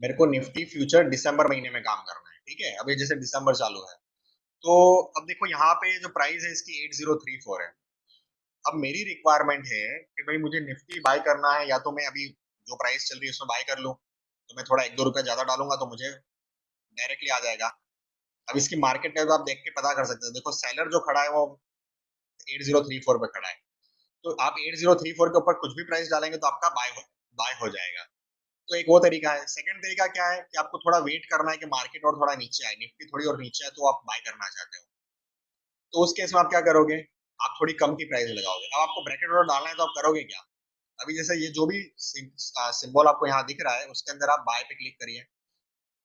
मेरे को निफ्टी फ्यूचर दिसंबर महीने में काम करना है, ठीक है, अभी जैसे दिसंबर चालू है। तो अब देखो यहाँ पे जो प्राइस है इसकी 8034 है। अब मेरी रिक्वायरमेंट है कि भाई मुझे निफ्टी बाय करना है, या तो मैं अभी जो प्राइस चल रही है उसमें बाय कर लूं, तो मैं थोड़ा 1-2 रुपया ज्यादा डालूंगा तो मुझे डायरेक्टली आ जाएगा। अब इसकी मार्केट कैप आप देख के पता कर सकते हो। देखो सेलर जो खड़ा है वो 8034 पे खड़ा है, तो आप 8034 के ऊपर कुछ भी प्राइस डालेंगे तो आपका बाय हो जाएगा। तो एक वो तरीका है। सेकंड तरीका क्या है कि आपको थोड़ा वेट करना है कि मार्केट और थोड़ा नीचे आए, निफ्टी थोड़ी और नीचे आए तो आप बाय करना चाहते हो, तो उस केस में आप क्या करोगे, आप थोड़ी कम की प्राइस लगाओगे। अब आपको ब्रैकेट ऑर्डर डालना है तो आप करोगे क्या, अभी जैसे ये जो भी सिंबल आपको यहाँ दिख रहा है उसके अंदर आप बाय पे क्लिक करिए।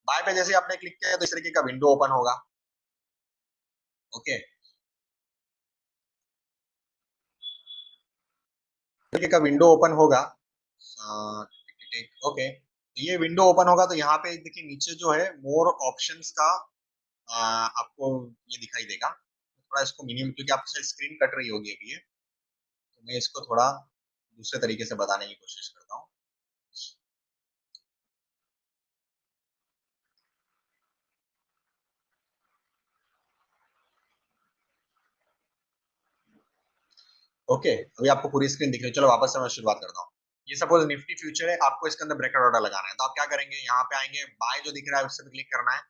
बाय पे जैसे आपने क्लिक किया तो इस तरीके का विंडो ओपन होगा। ओके, तरीके का विंडो ओपन होगा। ओके, तो ये विंडो ओपन होगा तो यहाँ पे देखिए नीचे जो है मोर ऑप्शंस का आपको ये दिखाई देगा। थोड़ा इसको मिनिमम, क्योंकि आपसे स्क्रीन कट रही होगी अभी ये, तो मैं इसको थोड़ा दूसरे तरीके से बताने की कोशिश करता हूँ। ओके, अभी आपको पूरी स्क्रीन दिख रही है। चलो वापस से मैं शुरुआत करता हूँ। ये सपोज निफ्टी फ्यूचर है, आपको इसके अंदर ब्रेकआउट ऑर्डर लगाना है, तो आप क्या करेंगे, यहाँ पे आएंगे, बाय जो दिख रहा है उस पर क्लिक करना है।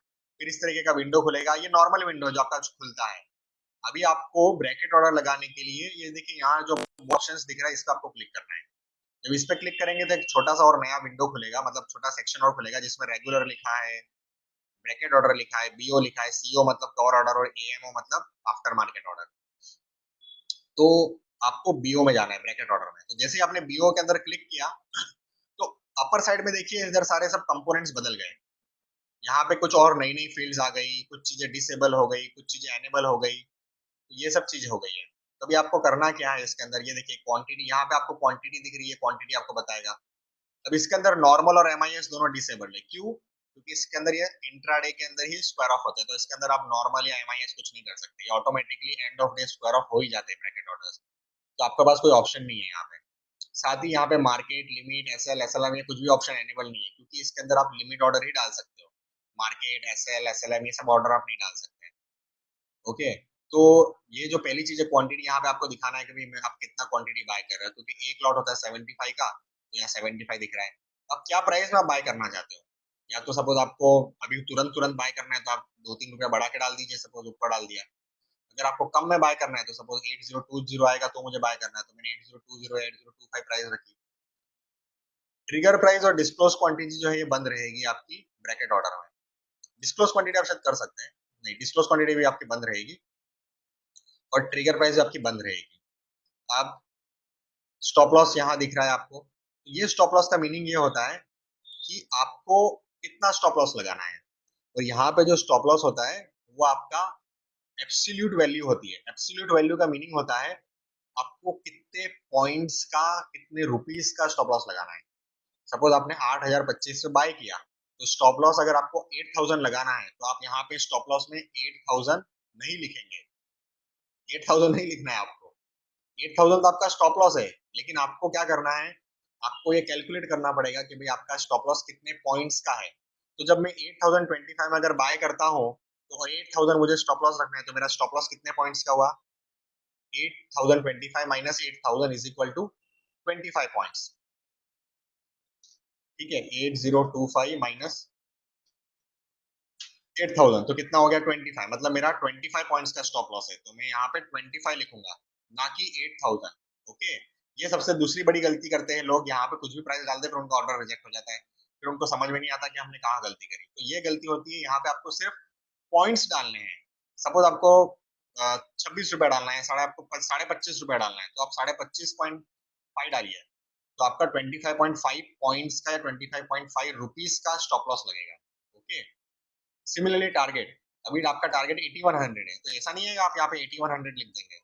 फिर इस तरीके का विंडो खुलेगा, ये नॉर्मल विंडो जो आपका खुलता है। अभी आपको ब्रैकेट ऑर्डर लगाने के लिए ये देखिए यहाँ जो ऑप्शंस दिख रहा है इस पर आपको क्लिक करना है। जब इस पे क्लिक करेंगे तो एक छोटा सा और नया विंडो खुलेगा, मतलब छोटा सेक्शन और खुलेगा जिसमें रेगुलर लिखा है, ब्रैकेट ऑर्डर लिखा है, बीओ लिखा है, सीओ मतलब कवर ऑर्डर, और एएमओ मतलब आफ्टर मार्केट ऑर्डर। तो आपको बीओ में जाना है, ब्रैकेट ऑर्डर में। तो जैसे ही आपने बीओ के अंदर क्लिक किया तो अपर साइड में देखिए इधर सारे सब कंपोनेंट्स बदल गए। यहाँ पे कुछ और नई नई फील्ड्स आ गई, कुछ चीजें डिसेबल हो गई, कुछ चीजें एनेबल हो गई, तो ये सब चीजें हो गई है। तो अभी आपको करना क्या है, इसके अंदर ये देखिए क्वांटिटी, यहाँ पे आपको क्वांटिटी दिख रही है, क्वांटिटी आपको बताएगा। अब इसके अंदर नॉर्मल और एमआईएस दोनों डिसेबल है, क्यों, क्योंकि इसके अंदर ये इंट्राडे के अंदर ही स्क्वायर ऑफ होते हैं, तो इसके अंदर आप नॉर्मल या एमआईएस कुछ नहीं कर सकते, automatically end of day square of हो ही जाते हैं ब्रैकेट ऑर्डर्स। तो आपके पास कोई ऑप्शन नहीं है यहाँ पे। साथ ही यहाँ पे मार्केट लिमिट एसएल एसएलएम ये कुछ भी ऑप्शन एनेबल नहीं है, क्योंकि इसके अंदर आप लिमिट ऑर्डर ही डाल सकते हो। मार्केट एसएल एसएलएम ये सब ऑर्डर आप नहीं डाल सकते। ओके, तो ये जो पहली चीज है क्वांटिटी, यहाँ पे आपको दिखाना है कि भाई आप कितना क्वांटिटी बाय कर रहे हो, क्योंकि एक लॉट होता है 75 का, तो यहाँ 75 दिख रहा है। अब क्या प्राइस में आप बाय करना चाहते हो, या तो सपोज आपको अभी तुरंत तुरंत बाय करना है तो आप 2-3 रुपया बढ़ा के डाल दीजिए, सपोज ऊपर डाल दिया। अगर आपको कम में बाय करना है तो सपोज 8020 आएगा तो मुझे बाय करना है, तो मैंने 8020 8025 प्राइस रखी। ट्रिगर प्राइस और डिस्क्लोज क्वांटिटी जो है ये बंद रहेगी आपकी ब्रैकेट ऑर्डर में। डिस्क्लोज क्वांटिटी आप शायद कर सकते हैं, नहीं डिस्क्लोज क्वांटिटी भी आपकी बंद रहेगी, और ट्रिगर प्राइस आपकी बंद रहेगी। अब स्टॉप लॉस यहाँ दिख रहा है आपको, ये स्टॉप लॉस का मीनिंग ये होता है कि आपको कितना स्टॉप लॉस लगाना है। और यहाँ पे जो स्टॉप लॉस होता है वो आपका एब्सोल्यूट वैल्यू होती है। एब्सोल्यूट वैल्यू का मीनिंग होता है आपको कितने पॉइंट्स का, कितने रुपीस का स्टॉप लॉस लगाना है। सपोज आपने 8025 से बाय किया, तो स्टॉप लॉस अगर आपको 8000 लगाना है तो आप यहाँ पे स्टॉप लॉस में 8000 नहीं लिखेंगे, 8000 नहीं लिखना है आपको। 8000 तो आपका स्टॉप लॉस है, लेकिन आपको क्या करना है, आपको ये कैलकुलेट करना पड़ेगा कि भाई आपका स्टॉप लॉस कितने पॉइंट्स का है। तो जब मैं 8025 में अगर बाय करता हूँ तो 8000 मुझे स्टॉप लॉस रखना है, तो मेरा स्टॉप लॉस कितने पॉइंट्स का हुआ, 8025 minus 8000 is equal to 25 points. ठीक है, 8025 माइनस 8,000 तो कितना हो गया 25, मतलब मेरा 25 पॉइंट्स का स्टॉप लॉस है, तो मैं यहाँ पे 25 लिखूंगा, ना कि 8,000। ओके, ये सबसे दूसरी बड़ी गलती करते हैं लोग, यहाँ पे कुछ भी प्राइस डालते हैं फिर उनका ऑर्डर रिजेक्ट हो जाता है, फिर उनको समझ में नहीं आता कि हमने कहाँ गलती करी। तो ये गलती होती है, यहाँ पे आपको सिर्फ पॉइंट्स डालने हैं। सपोज आपको 26 रुपए डालना है, आपको 25.5 रुपए डालना है, तो आप 25.5 डालिए, तो आपका 25.5 पॉइंट्स का या 25.5 रुपीज का स्टॉप लॉस लगेगा। ओके, सिमिलरली टारगेट, अभी आपका टारगेट 8100 है, तो ऐसा नहीं है कि आप यहाँ पे 8100 लिख देंगे,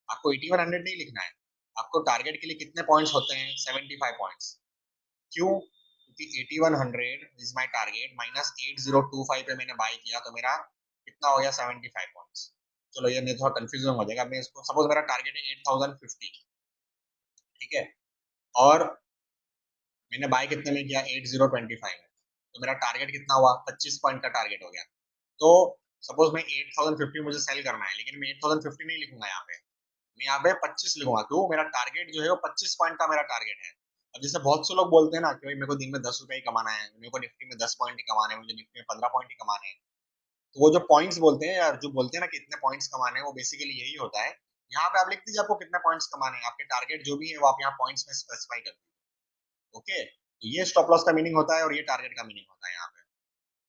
आपको 8100 नहीं लिखना है। आपको टारगेट के लिए कितने पॉइंट्स होते हैं? 75 पॉइंट्स। क्यों? क्योंकि 8100 इज माय टारगेट, माइनस 8025 पे मैंने बाय किया, तो मेरा कितना हो गया? 75 पॉइंट्स। चलो ये नहीं, थोड़ा कंफ्यूजन हो जाएगा। मैं इसको, सपोज मेरा टारगेट है 8050, ठीक है, और मैंने बाय कितने में किया? 8025 में, तो मेरा टारगेट कितना हुआ? 25 पॉइंट का टारगेट हो गया। तो सपोज मैं 8050 मुझे सेल करना है, लेकिन मैं 8050 नहीं लिखूंगा यहाँ पे, मैं यहाँ पे 25 लिखूंगा। क्यों? मेरा टारगेट जो है वो 25 पॉइंट का मेरा टारगेट है। अब जैसे बहुत से लोग बोलते हैं ना कि भाई मेरे को दिन में 10 रुपए ही कमाना है, मेरे को निफ्टी में 10 पॉइंट ही कमाने हैं, मुझे निफ्टी में 15 पॉइंट ही कमाने हैं। तो वो जो पॉइंट्स बोलते हैं, यार जो बोलते हैं ना कितने पॉइंट्स कमाने हैं, वो बेसिकली यही होता है। यहाँ पे आप लिख दीजिए आपको कितने पॉइंट्स कमाने हैं, आपके टारगेट जो भी है वो आप यहाँ पॉइंट्स में स्पेसिफाई कर दीजिए। ओके, तो ये स्टॉप लॉस का मीनिंग होता है और ये टारगेट का मीनिंग होता है। यहाँ पे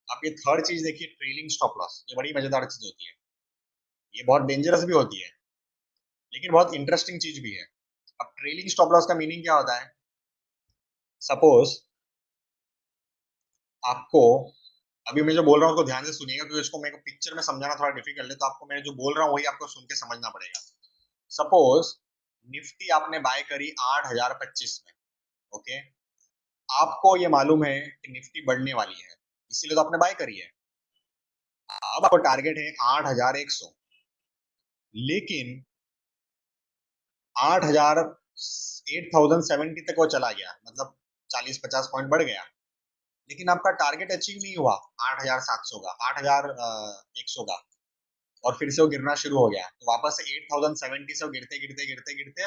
आप ये थर्ड चीज देखिए, ट्रेलिंग स्टॉप लॉस, ये बड़ी मजेदार चीज होती है, ये बहुत डेंजरस भी होती है, लेकिन बहुत इंटरेस्टिंग चीज भी है। अब ट्रेलिंग स्टॉप लॉस का मीनिंग क्या होता है? सपोज आपको, अभी मैं जो बोल रहा हूँ उसको ध्यान से सुनिएगा, क्योंकि इसको मेरे को पिक्चर में समझाना थोड़ा डिफिकल्ट है, तो आपको मैं जो बोल रहा हूँ वही आपको सुन के समझना पड़ेगा। सपोज निफ्टी आपने बाय करी 8025 में। ओके, आपको ये मालूम है कि निफ्टी बढ़ने वाली है, इसीलिए तो आपने बाय करी है। अब आपको टारगेट है 8100, लेकिन 8000 8070 तक वो चला गया, मतलब 40-50 पॉइंट बढ़ गया, लेकिन आपका टारगेट अचीव नहीं हुआ 8700 का, 8100 का, और फिर से वो गिरना शुरू हो गया, तो वापस से 8070 से वो गिरते गिरते गिरते गिरते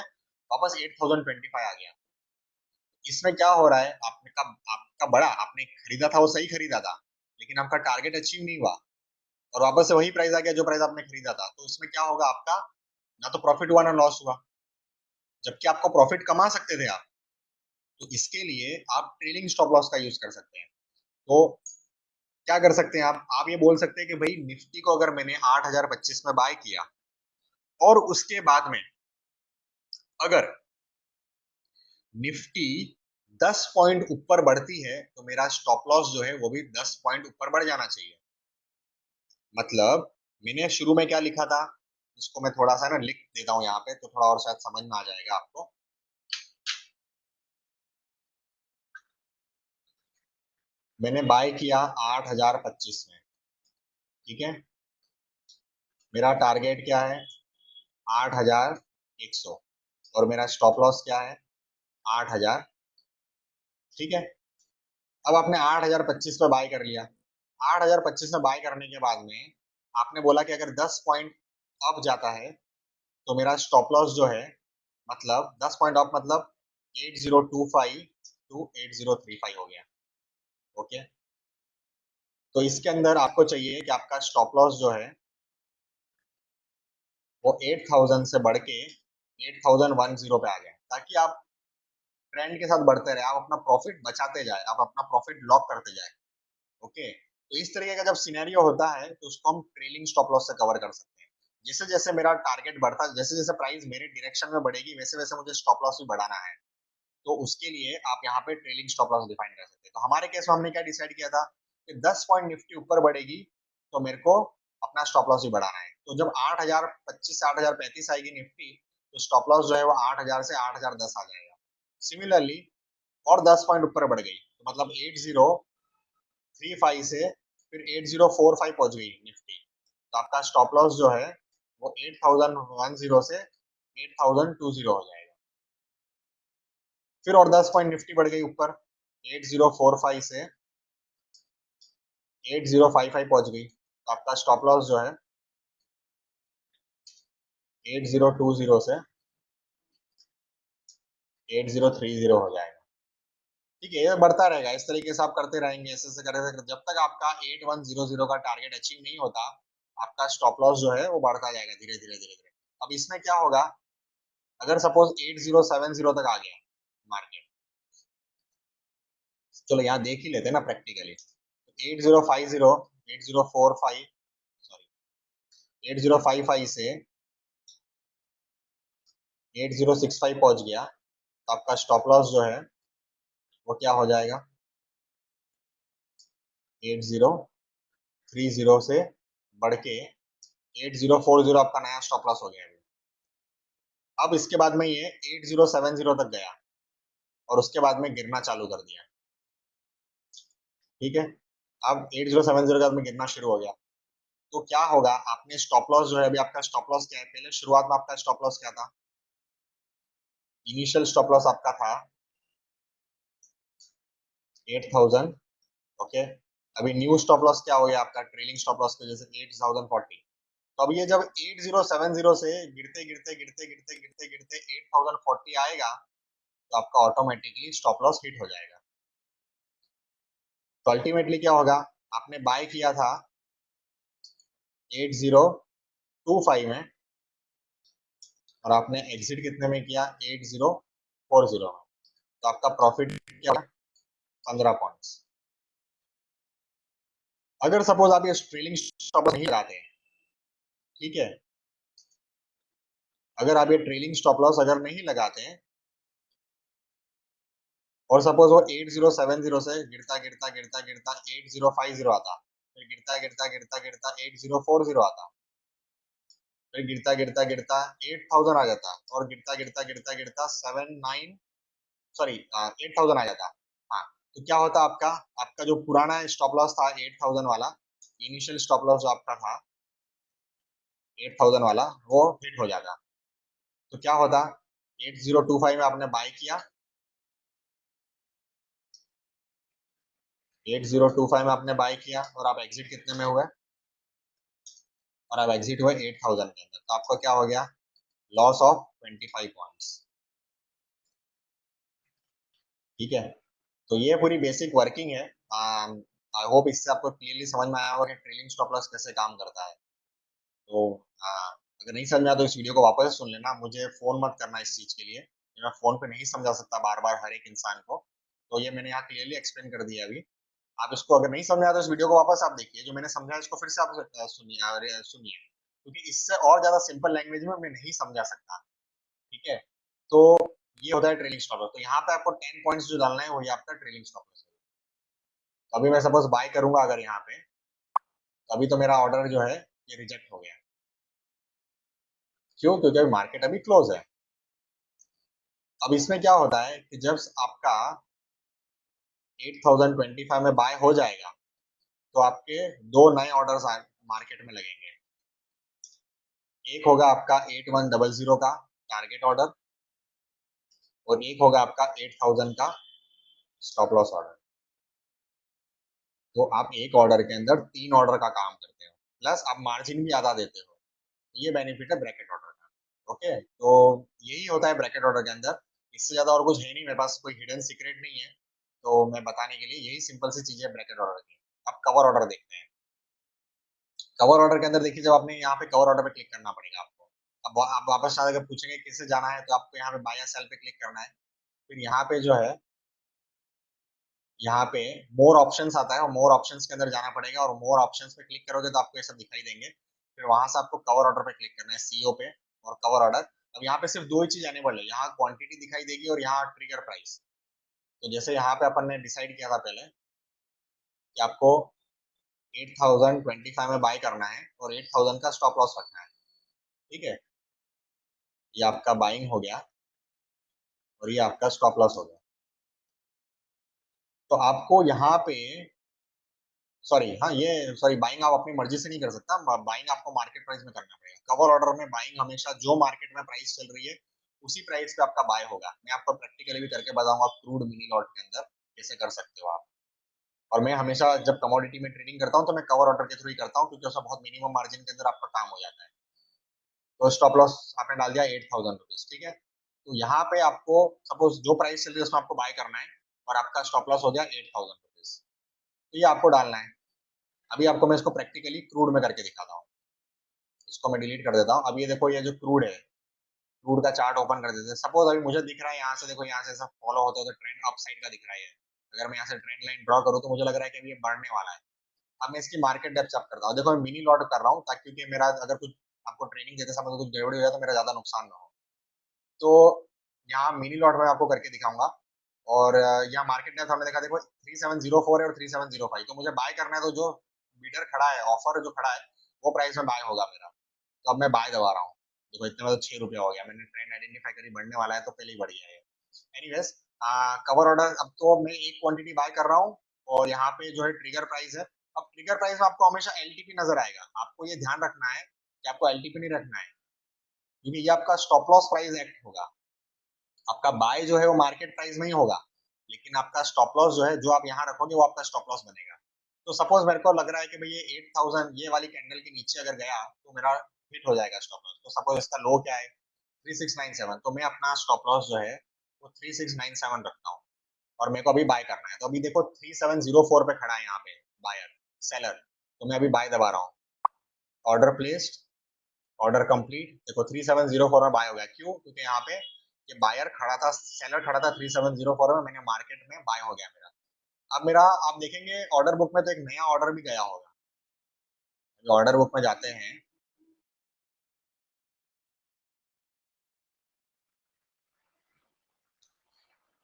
वापस 8025 आ गया। इसमें क्या हो रहा है? आपका बड़ा, आपने खरीदा था वो सही खरीदा था, लेकिन आपका टारगेट अचीव नहीं हुआ, और वापस से वही प्राइस आ गया जो प्राइस आपने खरीदा था, तो इसमें क्या होगा? आपका ना तो प्रॉफिट हुआ ना लॉस हुआ, जबकि आपको प्रॉफिट कमा सकते थे आप। तो इसके लिए आप ट्रेलिंग स्टॉप लॉस का यूज कर सकते हैं। तो क्या कर सकते हैं आप ये बोल सकते हैं कि भाई निफ्टी को अगर मैंने 8025 में बाय किया, और उसके बाद में अगर निफ्टी 10 पॉइंट ऊपर बढ़ती है, तो मेरा स्टॉप लॉस जो है वो भी 10 पॉइंट ऊपर बढ़ जाना चाहिए। मतलब मैंने शुरू में क्या लिखा था, इसको मैं थोड़ा सा ना लिख देता हूँ यहाँ पे, तो थोड़ा और शायद समझ में आ जाएगा आपको। मैंने बाय किया 8025 में, ठीक है, मेरा टारगेट क्या है? 8100, और मेरा स्टॉप लॉस क्या है? 8000। ठीक है, अब आपने 8025 पे बाय कर लिया। 8025 में बाय करने के बाद में आपने बोला कि अगर 10 पॉइंट अप जाता है, तो मेरा स्टॉप लॉस जो है, मतलब 10 पॉइंट अप, मतलब 8025 टू 8035 हो गया। ओके, तो इसके अंदर आपको चाहिए कि आपका स्टॉप लॉस जो है वो 8000 से बढ़ के 8010 पे आ जाए, ताकि आप ट्रेंड के साथ बढ़ते रहे, आप अपना प्रॉफिट बचाते जाए, आप अपना प्रॉफिट लॉक करते जाए। ओके, तो इस तरीके का जब सिनेरियो होता है, तो उसको हम ट्रेलिंग स्टॉप लॉस से कवर कर सकते हैं। जैसे जैसे मेरा टारगेट बढ़ता, जैसे जैसे प्राइस मेरे डायरेक्शन में बढ़ेगी, वैसे वैसे मुझे स्टॉप लॉस भी बढ़ाना है, तो उसके लिए आप यहाँ पे ट्रेलिंग स्टॉप लॉस डिफाइन कर सकते हैं। तो हमारे केस में हमने क्या डिसाइड किया था कि 10 पॉइंट निफ्टी ऊपर बढ़ेगी, तो मेरे को अपना स्टॉप लॉस भी बढ़ाना है। तो जब 8025 से 8035 आएगी निफ्टी, तो स्टॉप लॉस जो है वो 8000 से 8010 आ जाएगा। सिमिलरली और 10 पॉइंट ऊपर बढ़ गई, तो मतलब 8035 से फिर 8045 पहुंच गई निफ्टी, तो आपका स्टॉप लॉस जो है वो 8010 से 8020 हो जाएगा। फिर और 10 पॉइंट निफ्टी बढ़ गई ऊपर, 8045 से 8055 पहुंच गई, तो आपका स्टॉप लॉस जो है 8020 से 8030 हो जाएगा। ठीक है, ये बढ़ता रहेगा, इस तरीके से आप करते रहेंगे, ऐसे करते जब तक आपका 8100 का टारगेट अचीव नहीं होता, आपका स्टॉप लॉस जो है वो बढ़ता जाएगा धीरे धीरे धीरे धीरे। अब इसमें क्या होगा, अगर सपोज 8070 तक आ गया मार्केट, चलो यहाँ देख ही लेते हैं ना प्रैक्टिकली। 8050, 8045, सॉरी 8055 से 8065 पहुंच गया, तो आपका स्टॉप लॉस जो है वो क्या हो जाएगा, 8030 से बढ़ के 8040 आपका नया स्टॉप लॉस हो गया। अब इसके बाद में ये 8070 तक गया और उसके बाद में गिरना चालू कर दिया। ठीक है, अब 8070 के बाद में गिरना शुरू हो गया, तो क्या होगा, आपने स्टॉप लॉस जो है, अभी आपका स्टॉप लॉस क्या है, पहले शुरुआत में आपका स्टॉप लॉस क्या था, इनिशियल स्टॉप लॉस आपका था 8000। ओके, अभी न्यू स्टॉप लॉस क्या हो गया आपका, ट्रेलिंग स्टॉप लॉस की वजह से 8040। तो अब ये जब 8070 से गिरते गिरते गिरते गिरते गिरते गिरते 8040 आएगा, तो आपका ऑटोमेटिकली स्टॉप लॉस हिट हो जाएगा। तो अल्टीमेटली क्या होगा, आपने बाय किया था 8025 में और आपने एग्जिट कितने में किया, 8040 में, तो आपका प्रॉफिट क्या होगा, 15 पॉइंट्स। अगर सपोज आप ये ट्रेलिंग स्टॉप लॉस नहीं लगाते हैं, ठीक है, अगर आप ये ट्रेलिंग स्टॉप लॉस अगर नहीं लगाते हैं और सपोज वो 8070 से गिरता गिरता गिरता गिरता 8050 आता, फिर गिरता गिरता गिरता गिरता 8040 आता, फिर गिरता गिरता गिरता 8000 आ जाता, और गिरता गिरता गिरता गिरता 79, सॉरी 8000 आ जाता। हाँ, तो क्या होता आपका, आपका जो पुराना स्टॉप लॉस था 8000 वाला, इनिशियल स्टॉप लॉस जो आपका था 8000 वाला, वो हिट हो जाता। तो क्या होता, 8025 में आपने बाय किया, 8025 में आपने बाय किया और आप एग्जिट कितने में हुए, और आप एग्जिट हुए 8000 के अंदर, तो आपका क्या हो गया, लॉस ऑफ 25 पॉइंट्स। ठीक है, तो ये पूरी बेसिक वर्किंग है। आई होप इससे आपको क्लियरली समझ में आया होगा कि ट्रेलिंग स्टॉप लॉस कैसे काम करता है। तो अगर नहीं समझ में आया तो इस वीडियो को वापस से सुन लेना, मुझे फोन मत करना इस चीज के लिए, मैं फोन पे नहीं समझा सकता बार बार हर एक इंसान को। तो ये मैंने यहाँ क्लियरली एक्सप्लेन कर दिया अभी। आप इसको अगर नहीं समझा तो इस वीडियो को वापस आप देखिए, जो मैंने समझा इसको फिर से आप सुनिए, क्योंकि इससे और ज्यादा सिंपल लैंग्वेज में मैं नहीं समझा सकता। ठीक है, तो ये होता है ट्रेलिंग स्टॉप लॉस। तो यहाँ पे आपको 10 पॉइंट्स जो डालना है वही आपका ट्रेलिंग स्टॉप लॉस है। तो अभी मैं सपोज बाय करूंगा अगर यहाँ पे, तो अभी तो मेरा ऑर्डर जो है ये रिजेक्ट हो गया। क्यों, क्योंकि अभी मार्केट अभी क्लोज है। अब इसमें क्या होता है कि जब आपका 8025 में बाय हो जाएगा, तो आपके दो नए ऑर्डर्स मार्केट में लगेंगे। एक होगा आपका 8100 का टारगेट ऑर्डर, और एक होगा आपका 8000 का स्टॉप लॉस ऑर्डर। तो आप एक ऑर्डर के अंदर 3 ऑर्डर का काम करते हो, प्लस आप मार्जिन भी आधा देते हो। ये बेनिफिट है ब्रैकेट ऑर्डर का। ओके, तो यही होता है ब्रैकेट ऑर्डर के अंदर। इससे ज्यादा और कुछ है नहीं, मेरे पास कोई हिडन सीक्रेट नहीं है, तो मैं बताने के लिए यही सिंपल सी चीज है ब्रैकेट ऑर्डर की। अब कवर ऑर्डर देखते हैं। कवर ऑर्डर के अंदर देखिए, जब आपने यहाँ पे कवर ऑर्डर पे क्लिक करना पड़ेगा आपको। अब आप वापस शायद अगर पूछेंगे किससे जाना है, तो आपको यहाँ पे बाय या सेल पे क्लिक करना है। फिर यहाँ पे जो है, यहाँ पे मोर ऑप्शंस आता है, और मोर ऑप्शंस के अंदर जाना पड़ेगा, और मोर ऑप्शंस पे क्लिक करोगे तो आपको ये सब दिखाई देंगे। फिर वहां से आपको कवर ऑर्डर पे क्लिक करना है, सीओ पे और कवर ऑर्डर। अब यहाँ पे सिर्फ दो ही चीज आने वाली है, यहाँ क्वांटिटी दिखाई देगी और यहाँ ट्रिगर प्राइस। तो जैसे यहाँ पे अपन ने डिसाइड किया था पहले कि आपको 8025 में बाय करना है और 8000 का स्टॉप लॉस रखना है। ठीक है, ये आपका बाइंग हो गया और ये आपका स्टॉप लॉस हो गया। तो आपको यहाँ पे, सॉरी, हाँ ये, सॉरी, बाइंग आप अपनी मर्जी से नहीं कर सकता, बाइंग आपको मार्केट प्राइस में करना पड़ेगा। कवर ऑर्डर में बाइंग हमेशा जो मार्केट में प्राइस चल रही है उसी प्राइस पे आपका बाय होगा। मैं आपको प्रैक्टिकली भी करके बताऊंगा क्रूड मिनी लॉट के अंदर कैसे कर सकते हो आप। और मैं हमेशा जब कमोडिटी में ट्रेडिंग करता हूँ तो मैं कवर ऑर्डर के थ्रू ही करता हूँ, क्योंकि उसमें बहुत मिनिमम मार्जिन के अंदर आपका काम हो जाता है। तो स्टॉप लॉस आपने डाल दिया 8000 रुपीज, ठीक है। तो यहाँ पे आपको सपोज जो प्राइस चल रही है उसमें आपको बाय करना है, और आपका स्टॉप लॉस हो गया 8,000 रुपीज। तो ये आपको डालना है। अभी आपको मैं इसको प्रैक्टिकली क्रूड में करके दिखाता हूँ। इसको मैं डिलीट कर देता हूँ। अब ये देखो, ये जो क्रूड है, क्रूड का चार्ट ओपन कर देते हैं। सपोज अभी मुझे दिख रहा है यहाँ से, देखो यहाँ से सब फॉलो होते होते ट्रेंड अप साइड का दिख रहा है। अगर मैं यहाँ से ट्रेंड लाइन ड्रॉ करूँ तो मुझे लग रहा है कि अभी ये बढ़ने वाला है। अब मैं इसकी मार्केट डेप्थ अप करता हूँ। देखो मैं मिनी लॉट कर रहा हूँ ताकि, क्योंकि मेरा अगर कुछ आपको ट्रेनिंग देते समय कुछ गड़बड़ी हो जाए तो मेरा ज्यादा नुकसान ना हो। तो यहाँ मिनी लॉट में आपको करके दिखाऊंगा। और यहाँ मार्केट डेप्थ हमने देखा, देखो 3704 है और 3705। तो मुझे बाय करना है, तो जो बीडर खड़ा है, ऑफर जो खड़ा है, वो प्राइस में बाय होगा मेरा। तो अब मैं बाय दबा रहा हूँ। देखो इतने में तो 6 रुपया हो गया। मैंने ट्रेंड आइडेंटिफाई करी, बढ़ने वाला है तो पहले ही बढ़ गया है। एनीवेज, कवर ऑर्डर, अब तो मैं एक क्वांटिटी बाय कर रहा हूँ। और यहाँ पे जो है ट्रिगर प्राइस है। अब ट्रिगर प्राइस में आपको हमेशा एलटीपी नजर आएगा। आपको ये ध्यान रखना है कि आपको एलटीपी नहीं रखना है, क्योंकि ये आपका स्टॉप लॉस प्राइस एक्ट होगा। आपका बाय जो है वो मार्केट प्राइस में ही होगा, लेकिन आपका स्टॉप लॉस जो है, जो आप यहाँ रखोगे, वो आपका स्टॉप लॉस बनेगा। तो सपोज मेरे को लग रहा है कि भाई ये 8,000 ये वाली कैंडल के नीचे अगर गया तो मेरा हिट हो जाएगा स्टॉप लॉस। तो सपोज इसका लो क्या है, 3697। तो मैं अपना स्टॉप लॉस जो है वो 3697 रखता हूँ। और मेरे को अभी बाय करना है। तो अभी देखो 3704 पे खड़ा है यहाँ पे बायर, सेलर। तो मैं अभी बाय दबा रहा हूँ। Order placed, order complete. देखो 3704 में बाय हो गया। क्यों? क्योंकि यहाँ पे ये बायर खड़ा था, सेलर खड़ा था 3704 में, मैंने मार्केट में बाय हो गया मेरा। अब मेरा आप देखेंगे ऑर्डर बुक में तो एक नया ऑर्डर भी गया होगा। ऑर्डर बुक में जाते हैं।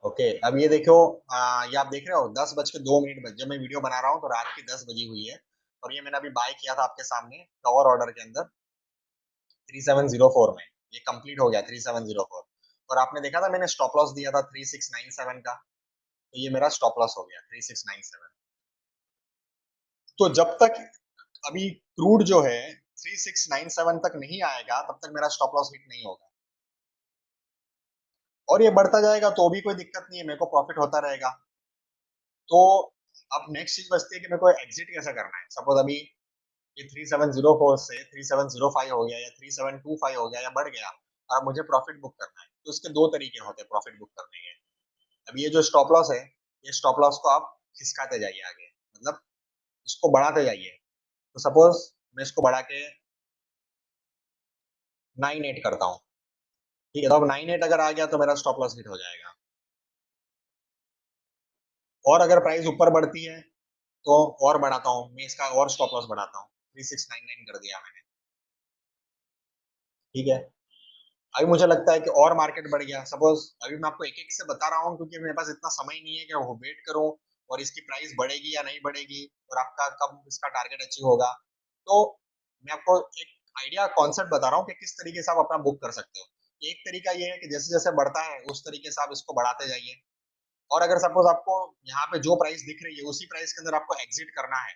ओके, अब ये देखो, ये आप देख रहे हो 10:02 बजे, जब मैं वीडियो बना रहा हूँ तो रात की 10 बजी हुई है। और ये मैंने अभी बाय किया था आपके सामने कवर ऑर्डर के अंदर 3704 में। ये कंप्लीट हो गया 3704। और आपने देखा था मैंने स्टॉप लॉस दिया था 3697 का। तो ये मेरा स्टॉप लॉस हो गया 3697। तो जब तक अभी क्रूड जो है 3697 तक नहीं आएगा, तब तक मेरा स्टॉप लॉस हिट नहीं होगा। और ये बढ़ता जाएगा तो भी कोई दिक्कत नहीं है, मेरे को प्रॉफिट होता रहेगा। तो अब नेक्स्ट चीज बचती है कि मेरे को एग्जिट कैसे करना है। सपोज अभी ये 3704 से 3705 हो गया या 3725 हो गया या बढ़ गया, और अब मुझे प्रॉफिट बुक करना है। तो इसके दो तरीके होते हैं प्रॉफिट बुक करने के। अब ये जो स्टॉप लॉस है, ये स्टॉप लॉस को आप खिसकाते जाइए आगे, मतलब इसको बढ़ाते जाइए। तो सपोज मैं इसको बढ़ा के 98 करता हूँ। ठीक है, तो अब 98 अगर आ गया तो मेरा स्टॉप लॉस हिट हो जाएगा। और अगर प्राइस ऊपर बढ़ती है तो और बढ़ाता हूँ मैं इसका, और स्टॉप लॉस बढ़ाता हूँ। 3699 कर दिया मैंने। ठीक है, अभी मुझे लगता है कि और मार्केट बढ़ गया। सपोज अभी मैं आपको एक एक से बता रहा हूँ क्योंकि मेरे पास इतना समय नहीं है कि वो वेट करूँ और इसकी प्राइस बढ़ेगी या नहीं बढ़ेगी और आपका कब इसका टारगेट अचीव होगा। तो मैं आपको एक आइडिया कॉन्सेप्ट बता रहा हूँ कि किस तरीके से आप अपना बुक कर सकते हो। एक तरीका ये है कि जैसे जैसे बढ़ता है उस तरीके से आप इसको बढ़ाते जाइए। और अगर सपोज आपको यहाँ पे जो प्राइस दिख रही है उसी प्राइस के अंदर आपको एग्जिट करना है,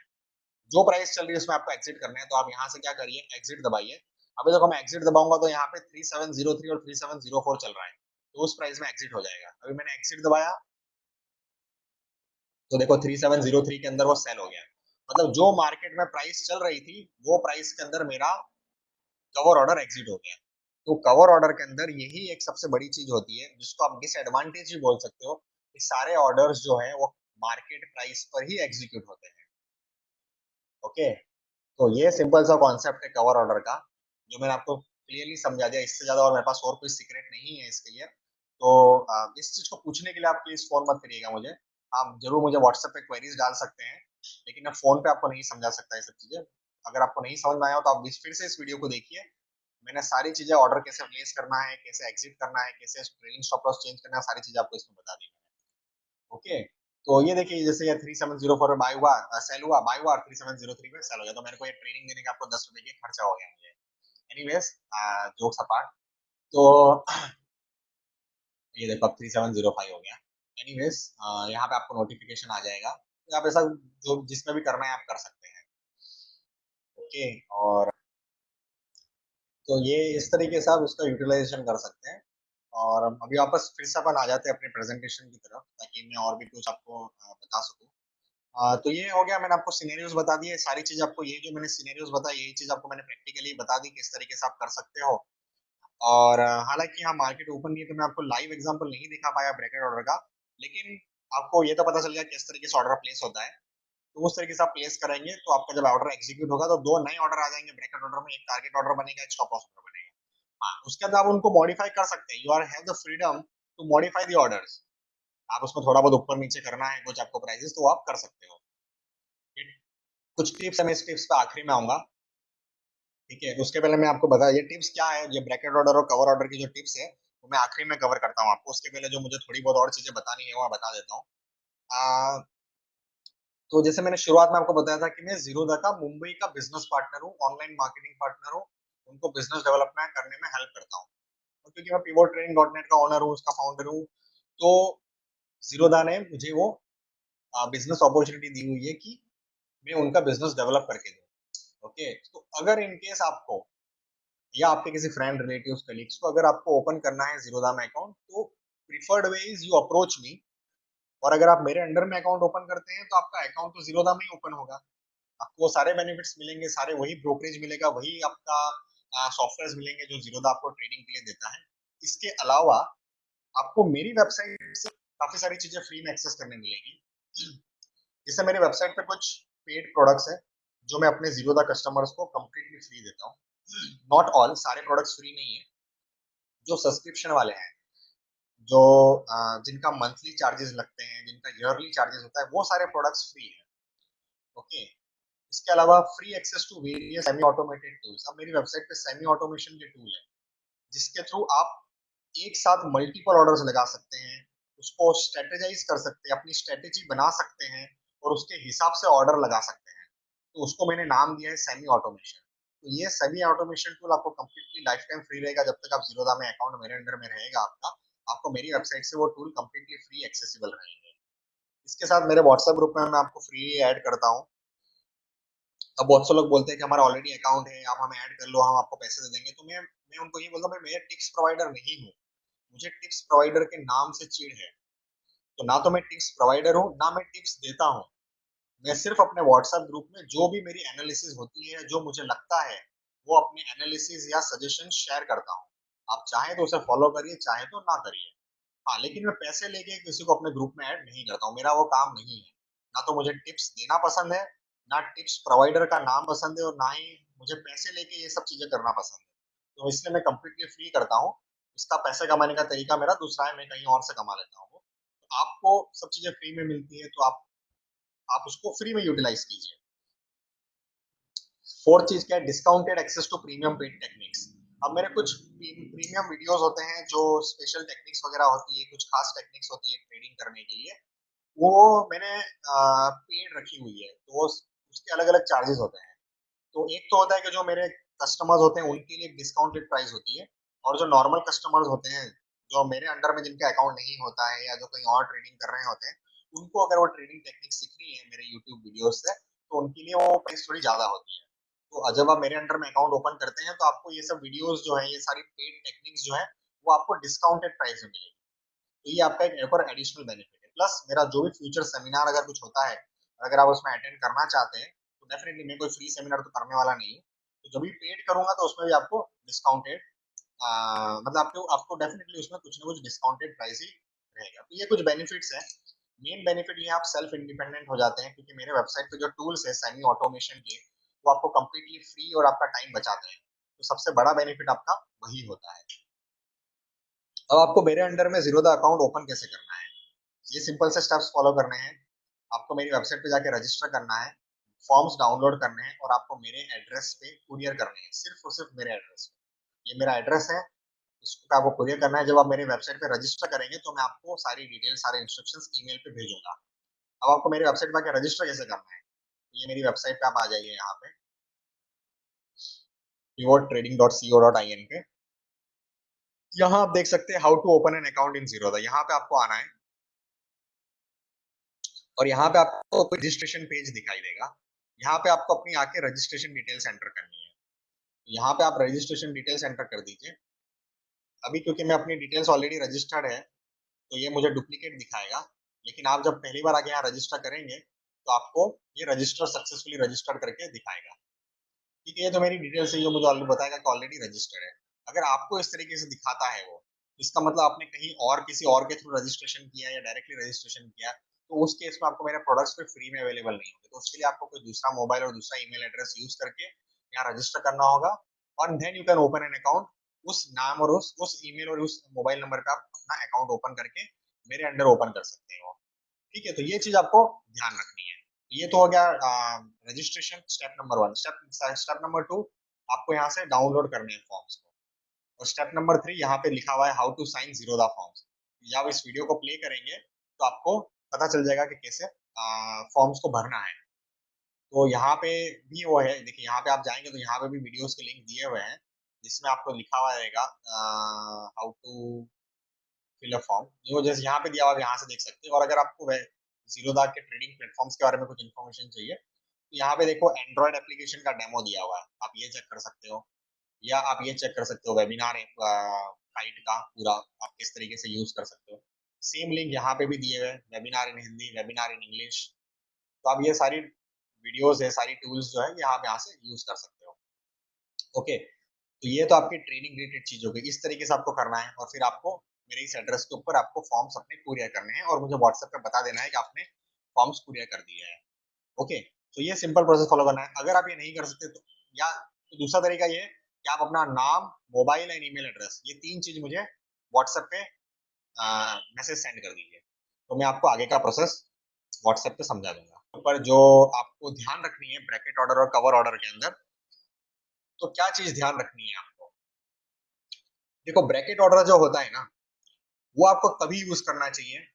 जो प्राइस चल रही है उसमें आपको एग्जिट करना है, तो आप यहाँ से क्या करिए, एग्जिट दबाइए। अभी देखो मैं एग्जिट दबाऊंगा तो यहाँ पे 3703 और 3704 चल रहा है, तो उस प्राइस में एग्जिट हो जाएगा। अभी मैंने एग्जिट दबाया तो देखो 3703 के अंदर वो सेल हो गया। मतलब जो मार्केट में प्राइस चल रही थी वो प्राइस के अंदर मेरा कवर ऑर्डर एग्जिट हो गया। तो कवर ऑर्डर के अंदर यही एक सबसे बड़ी चीज होती है जिसको आप डिसएडवांटेज भी बोल सकते हो, कि सारे ऑर्डर्स जो है वो मार्केट प्राइस पर ही एग्जीक्यूट होते हैं। ओके, तो ये सिंपल सा कॉन्सेप्ट है कवर ऑर्डर का, जो मैंने आपको क्लियरली समझा दिया। इससे ज्यादा और मेरे पास और कोई सीक्रेट नहीं है इसके लिए। तो इस चीज को पूछने के लिए आप प्लीज फोन मत करिएगा मुझे। आप जरूर मुझे व्हाट्सएप पे क्वेरीज डाल सकते हैं, लेकिन मैं फोन पे आपको नहीं समझा सकता ये सब चीजें। अगर आपको नहीं समझ में आया हो तो आप फिर से इस वीडियो को देखिए। मैंने सारी चीजें, ऑर्डर कैसे प्लेस करना है, कैसे एग्जिट करना है, कैसे ट्रेलिंग स्टॉप लॉस चेंज करना है, सारी चीजें आपको इसमें बता दी। ओके, तो ये देखिए जैसे ये 3704 में बाय हुआ, सेल हुआ, बाय हुआ, और 3703 में सेल हो गया। तो मेरे को ये ट्रेनिंग देने का आपको 10 रुपए की खर्चा हो गया मुझे। Anyways, jokes apart. तो ये देखो अब 3705 हो गया। एनीवेज, यहाँ पे आपको नोटिफिकेशन आ जाएगा, तो आप ऐसा जो जिसमें भी करना है आप कर सकते हैं। ओके, और तो ये इस तरीके से आप इसका यूटिलाइजेशन कर सकते हैं। और अभी वापस फिर से अपन आ जाते हैं अपने प्रेजेंटेशन की तरफ, ताकि मैं और भी कुछ आपको बता सकूं। तो ये हो गया, मैंने आपको सिनेरियोज बता दिए सारी चीज। आपको ये जो मैंने सिनेरियोज बताई, यही चीज आपको मैंने प्रैक्टिकली बता दी किस तरीके से आप कर सकते हो। और हालांकि यहाँ मार्केट ओपन नहीं है तो मैं आपको लाइव एग्जांपल नहीं दिखा पाया ब्रैकेट ऑर्डर का, लेकिन आपको ये तो पता चल गया किस तरीके से ऑर्डर प्लेस होता है, तो उस तरीके से आप प्लेस करेंगे तो आपका जब ऑर्डर एग्जीक्यूट होगा तो 2 नए ऑर्डर आ जाएंगे ब्रैकेट ऑर्डर में, एक टारगेट ऑर्डर बनेगा, एक स्टॉप लॉस ऑर्डर बनेगा। हाँ, उसके बाद आप उनको मॉडिफाई कर सकते हैं, you are have the freedom to modify the orders. आप उसमें थोड़ा बहुत ऊपर नीचे करना है कुछ आपको प्राइसेस, तो आप कर सकते हो। कुछ टिप्स है, मैं इस टिप्स पे आखिरी में आऊंगा, ठीक है। उसके पहले मैं आपको बता, ये टिप्स क्या है, ये ब्रैकेट ऑर्डर और कवर ऑर्डर की जो टिप्स है वो मैं आखिरी में कवर करता हूँ आपको। उसके पहले जो मुझे थोड़ी बहुत और चीजें बतानी है वो मैं बता देता हूँ। तो जैसे मैंने शुरुआत में आपको बताया था कि मैं जीरोधा का मुंबई का बिजनेस पार्टनर हूँ, ऑनलाइन मार्केटिंग पार्टनर हूँ, उनको बिजनेस डेवलपमेंट करने में हेल्प करता हूँ। और क्योंकि मैं पिवोट ट्रेनिंग डॉट नेट का ओनर हूँ, उसका फाउंडर हूँ, तो जीरोधा ने मुझे वो बिजनेस अपॉर्चुनिटी दी हुई है कि मैं उनका बिजनेस डेवलप करके दूँ। ओके, तो अगर इन केस आपको या आपके किसी फ्रेंड रिलेटिव कलीग्स को अगर आपको ओपन करना है जीरोधा में अकाउंट, तो preferred way is you approach me. और अगर आप मेरे अंडर में अकाउंट ओपन करते हैं तो आपका अकाउंट तो जीरोधा में ही ओपन होगा, आपको वो सारे बेनिफिट्स मिलेंगे, सारे वही ब्रोकरेज मिलेगा, वही आपका सॉफ्टवेयर मिलेंगे जो जीरोधा आपको ट्रेडिंग के लिए देता है। इसके अलावा आपको मेरी वेबसाइट से काफी सारी चीजें फ्री में एक्सेस करने मिलेगी। जैसे मेरी वेबसाइट पे कुछ पेड प्रोडक्ट्स हैं जो मैं अपने जीरोधा कस्टमर्स को कंप्लीटली फ्री देता हूँ। नॉट ऑल, सारे प्रोडक्ट्स फ्री नहीं है, जो सब्सक्रिप्शन वाले हैं, जो जिनका मंथली चार्जेस लगते हैं, जिनका ईयरली चार्जेस होता है, वो सारे प्रोडक्ट्स फ्री है। ओके, इसके अलावा free access to various semi automated tools. अब मेरी वेबसाइट पे सेमी ऑटोमेशन के टूल है जिसके थ्रू आप एक साथ मल्टीपल ऑर्डर्स लगा सकते हैं, उसको स्ट्रेटेजाइज कर सकते हैं, अपनी स्ट्रेटेजी बना सकते हैं और उसके हिसाब से ऑर्डर लगा सकते हैं। तो उसको मैंने नाम दिया है सेमी ऑटोमेशन। तो ये सेमी ऑटोमेशन टूल आपको कंप्लीटली लाइफ टाइम फ्री रहेगा जब तक आप जीरोधा में अकाउंट मेरे अंडर में रहेगा आपका, आपको मेरी वेबसाइट से वो टूल कंप्लीटली फ्री एक्सेसिबल रहेंगे। इसके साथ मेरे व्हाट्सएप ग्रुप में मैं आपको फ्री ऐड करता हूँ। अब बहुत से लोग बोलते हैं कि हमारा ऑलरेडी अकाउंट है, आप हमें ऐड कर लो, हम आपको पैसे दे देंगे। तो मैं उनको ये बोलता हूँ, मैं टिप्स प्रोवाइडर नहीं हूँ, मुझे टिप्स प्रोवाइडर के नाम से चिढ़ है। तो ना तो मैं टिप्स प्रोवाइडर हूँ, ना मैं टिप्स देता हूँ। मैं सिर्फ अपने व्हाट्सएप ग्रुप में जो भी मेरी एनालिसिस होती है, जो मुझे लगता है, वो अपनी एनालिसिस या सजेशन शेयर करता हूँ। आप चाहें तो उसे फॉलो करिए, चाहे तो ना करिए। हाँ, लेकिन मैं पैसे लेके किसी को अपने ग्रुप में ऐड नहीं करता हूँ, मेरा वो काम नहीं है। ना तो मुझे टिप्स देना पसंद है, ना टिप्स प्रोवाइडर का नाम पसंद है, और ना ही मुझे पैसे लेके ये सब चीजें करना पसंद है। तो इसलिए मैं कंप्लीटली फ्री करता हूँ। इसका पैसे कमाने का तरीका मेरा दूसरा है, मैं कहीं और से कमा लेता हूँ। तो आपको सब चीजें फ्री में मिलती है, तो आप उसको फ्री में यूटिलाइज कीजिए। फोर्थ चीज क्या है, discounted access to premium paid techniques. अब मेरे कुछ प्रीमियम वीडियोस होते हैं जो स्पेशल टेक्निक्स वगैरह होती है, कुछ खास टेक्निक्स होती है ट्रेडिंग करने के लिए, वो मैंने पेड रखी हुई है, तो उसके अलग अलग चार्जेस होते हैं। तो एक तो होता है कि जो मेरे कस्टमर्स होते हैं उनके लिए डिस्काउंटेड प्राइस होती है, और जो नॉर्मल कस्टमर्स होते हैं, जो मेरे अंडर में जिनका अकाउंट नहीं होता है या जो कहीं और ट्रेडिंग कर रहे होते हैं, उनको अगर वो ट्रेडिंग टेक्निक सीखनी है मेरे यूट्यूब वीडियोस से, तो उनके लिए वो प्राइस थोड़ी ज्यादा होती है। तो जब आप मेरे अंडर में अकाउंट ओपन करते हैं तो आपको ये सब वीडियोस जो है, ये सारी पेड टेक्निक्स जो है, वो आपको डिस्काउंटेड प्राइस में मिलेगी। तो ये आपका एक और एडिशनल बेनिफिट है। प्लस मेरा जो भी फ्यूचर सेमिनार अगर कुछ होता है, अगर आप उसमें अटेंड करना चाहते हैं, तो डेफिनेटली मैं कोई फ्री सेमिनार तो करने वाला नहीं हूँ। तो जब भी पेड करूंगा तो उसमें भी आपको डिस्काउंटेड, मतलब आपको आपको डेफिनेटली उसमें कुछ ना कुछ डिस्काउंटेड प्राइस ही रहेगा। तो ये कुछ बेनिफिट्स है। मेन बेनिफिट ये आप सेल्फ इंडिपेंडेंट हो जाते हैं, क्योंकि मेरे वेबसाइट पे जो टूल्स है सेमी ऑटोमेशन के, वो आपको कंप्लीटली फ्री और आपका टाइम बचाते हैं। तो सबसे बड़ा बेनिफिट आपका वही होता है। अब आपको मेरे अंडर में जीरोधा अकाउंट ओपन कैसे करना है, ये सिंपल से स्टेप्स फॉलो करने हैं। आपको मेरी वेबसाइट पे जाके रजिस्टर करना है, फॉर्म्स डाउनलोड करने हैं, और आपको मेरे एड्रेस पे कुरियर करने हैं, सिर्फ और सिर्फ मेरे एड्रेस पे। ये मेरा एड्रेस है, इसको आपको कुरियर करना है। जब आप मेरी वेबसाइट पे रजिस्टर करेंगे तो मैं आपको सारी डिटेल, सारे इंस्ट्रक्शंस ईमेल पे भेजूंगा। अब आपको मेरी वेबसाइट पे आके रजिस्टर कैसे करना है, ये मेरी वेबसाइट पे आप आ जाइए, यहाँ पे pivotTrading.co.in पे। यहाँ आप देख सकते हैं how to open an account in Zerodha, यहाँ पे आपको आना है, और यहाँ पे आपको कोई रजिस्ट्रेशन पेज दिखाई देगा। यहाँ पे आपको अपनी आके रजिस्ट्रेशन डिटेल्स एंटर करनी है। यहाँ पे आप रजिस्ट्रेशन डिटेल्स एंटर कर दीजिए। अभी क्योंकि मैं अपनी डिटेल्स ऑलरेडी रजिस्टर्ड है, तो ये मुझे डुप्लीकेट दिखाएगा। लेकिन आप जब पहली बार आके यहाँ रजिस्टर करेंगे तो आपको ये रजिस्टर सक्सेसफुली रजिस्टर्ड करके दिखाएगा। ठीक है, ये तो मेरी डिटेल्स है, जो मुझे ऑलरेडी बताएगा कि ऑलरेडी रजिस्टर्ड है। अगर आपको इस तरीके से दिखाता है वो, इसका मतलब आपने कहीं और किसी और के थ्रू रजिस्ट्रेशन किया या डायरेक्टली रजिस्ट्रेशन किया, तो उस केस में आपको मेरे प्रोडक्ट्स फिर फ्री में अवेलेबल नहीं होंगे। तो उसके लिए आपको कोई दूसरा मोबाइल और दूसरा ईमेल एड्रेस यूज करके यहाँ रजिस्टर करना होगा, और then you can open an account. उस नाम और उस ईमेल और उस मोबाइल नंबर पे आप अपना अकाउंट ओपन करके मेरे अंडर ओपन कर सकते हो। ठीक है, तो ये चीज आपको ध्यान रखनी है। ये तो हो गया registration step number 1। Step number 2, आपको यहाँ से डाउनलोड करने हैं फॉर्म्स को। और स्टेप नंबर 3 यहाँ पे लिखा हुआ है how to sign Zerodha forms. जब इस वीडियो को प्ले करेंगे तो आपको पता चल जाएगा कि कैसे फॉर्म्स को भरना है। तो यहाँ पे भी वो है, देखिए यहाँ पे आप जाएंगे तो यहाँ पे भी वीडियोस के लिंक दिए हुए हैं, जिसमें आपको लिखा हुआ रहेगा how to fill a form. जो जैसे यहाँ पे दिया हुआ है यहाँ से देख सकते हैं। और अगर आपको जीरोधा के ट्रेडिंग प्लेटफॉर्म्स के बारे में कुछ इन्फॉर्मेशन चाहिए, तो यहाँ पे देखो एंड्रॉइड एप्लीकेशन का डेमो दिया हुआ है, आप ये चेक कर सकते हो। या आप ये चेक कर सकते हो वेबिनार साइट का पूरा आप किस तरीके से यूज कर सकते हो। सेम लिंक यहाँ पे भी दिए हुए हैं, webinar in Hindi, webinar in English. तो आप ये सारी वीडियोस है, सारी टूल्स जो है यहाँ पे यहाँ से यूज कर सकते हो। ओके, तो ये तो आपकी ट्रेनिंग रिलेटेड चीज हो गई। इस तरीके से आपको करना है, और फिर आपको मेरे इस एड्रेस के ऊपर आपको फॉर्म्स अपने कुरियर करने हैं और मुझे व्हाट्सएप पे बता देना है कि आपने फॉर्म्स कुरियर कर दिए हैं। ओके, तो ये सिंपल प्रोसेस फॉलो करना है। अगर आप ये नहीं कर सकते तो, या तो दूसरा तरीका ये है कि आप अपना नाम, मोबाइल एंड ईमेल एड्रेस, ये 3 चीज मुझे व्हाट्सएप पे मैसेज सेंड कर दीजिए, तो मैं आपको आगे का प्रोसेस व्हाट्सएप पे समझा दूंगा। पर जो आपको ध्यान रखनी है ब्रैकेट ऑर्डर और कवर ऑर्डर के अंदर, तो क्या चीज ध्यान रखनी है आपको? देखो, ब्रैकेट ऑर्डर जो होता है ना, वो आपको तभी यूज करना चाहिए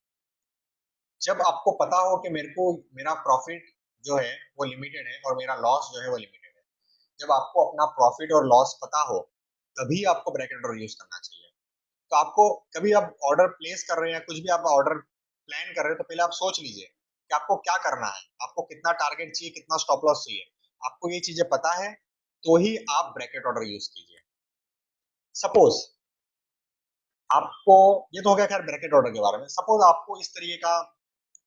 जब आपको पता हो कि मेरे को मेरा प्रॉफिट जो है वो लिमिटेड है और मेरा लॉस जो है वो लिमिटेड है। जब आपको अपना प्रॉफिट और लॉस पता हो, तभी आपको ब्रैकेट ऑर्डर यूज करना चाहिए। तो आपको कभी आप ऑर्डर प्लेस कर रहे हैं, कुछ भी आप ऑर्डर प्लान कर रहे हैं, तो पहले आप सोच लीजिए कि आपको क्या करना है, आपको कितना टारगेट चाहिए, कितना स्टॉप लॉस चाहिए। आपको ये चीजें पता है तो ही आप ब्रैकेट ऑर्डर यूज कीजिए। सपोज आपको, ये तो हो गया खैर ब्रैकेट ऑर्डर के बारे में। सपोज आपको इस तरीके का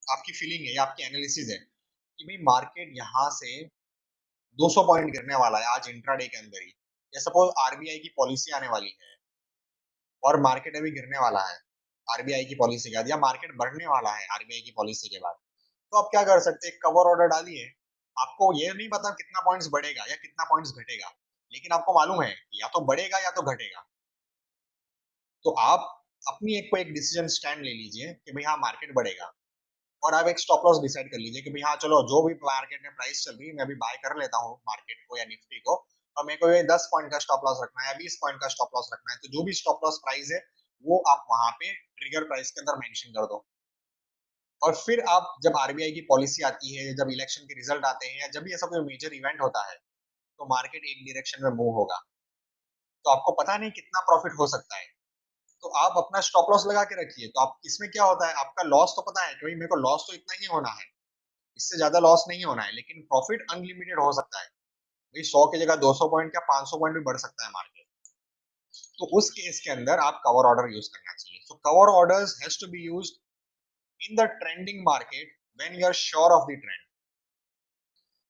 आपकी फीलिंग है या आपकी एनालिसिस है कि भाई मार्केट यहाँ से 200 पॉइंट गिरने वाला है आज इंट्राडे के अंदर ही, या सपोज आरबीआई की पॉलिसी आने वाली है और मार्केट अभी गिरने वाला है आरबीआई की पॉलिसी के बाद, या मार्केट बढ़ने वाला है आरबीआई की पॉलिसी के बाद, तो आप क्या कर सकते हैं, कवर ऑर्डर डालिए। आपको ये नहीं पता कितना पॉइंट्स बढ़ेगा या कितना पॉइंट्स घटेगा, लेकिन आपको मालूम है कि या तो बढ़ेगा या तो घटेगा। तो आप अपनी एक डिसीजन स्टैंड ले लीजिए कि भाई हाँ मार्केट बढ़ेगा, और आप एक स्टॉप लॉस डिसाइड कर लीजिए कि भाई हाँ चलो, जो भी मार्केट में प्राइस चल रही है मैं अभी बाय कर लेता हूँ मार्केट को या निफ्टी को, और मेरे को ये 10 पॉइंट का स्टॉप लॉस रखना है या 20 पॉइंट का स्टॉप लॉस रखना है। तो जो भी स्टॉप लॉस प्राइस है वो आप वहां पे ट्रिगर प्राइस के अंदर मेंशन कर दो। और फिर आप जब आरबीआई की पॉलिसी आती है, जब इलेक्शन के रिजल्ट आते हैं, या जब भी ऐसा कोई मेजर इवेंट होता है, तो मार्केट एक डायरेक्शन में मूव होगा। तो आपको पता नहीं कितना प्रॉफिट हो सकता है, तो आप अपना स्टॉप लॉस लगा के रखिए। तो आप इसमें क्या होता है, आपका लॉस तो पता है कि भाई मेरे को लॉस तो इतना ही होना है, इससे ज्यादा लॉस नहीं होना है, लेकिन प्रॉफिट अनलिमिटेड हो सकता है। भाई 100 की जगह 200 पॉइंट या 500 पॉइंट भी बढ़ सकता है मार्केट। तो उस केस के अंदर आप कवर ऑर्डर यूज करना चाहिए। So cover orders has to be used in the trending market when you are sure of the trend.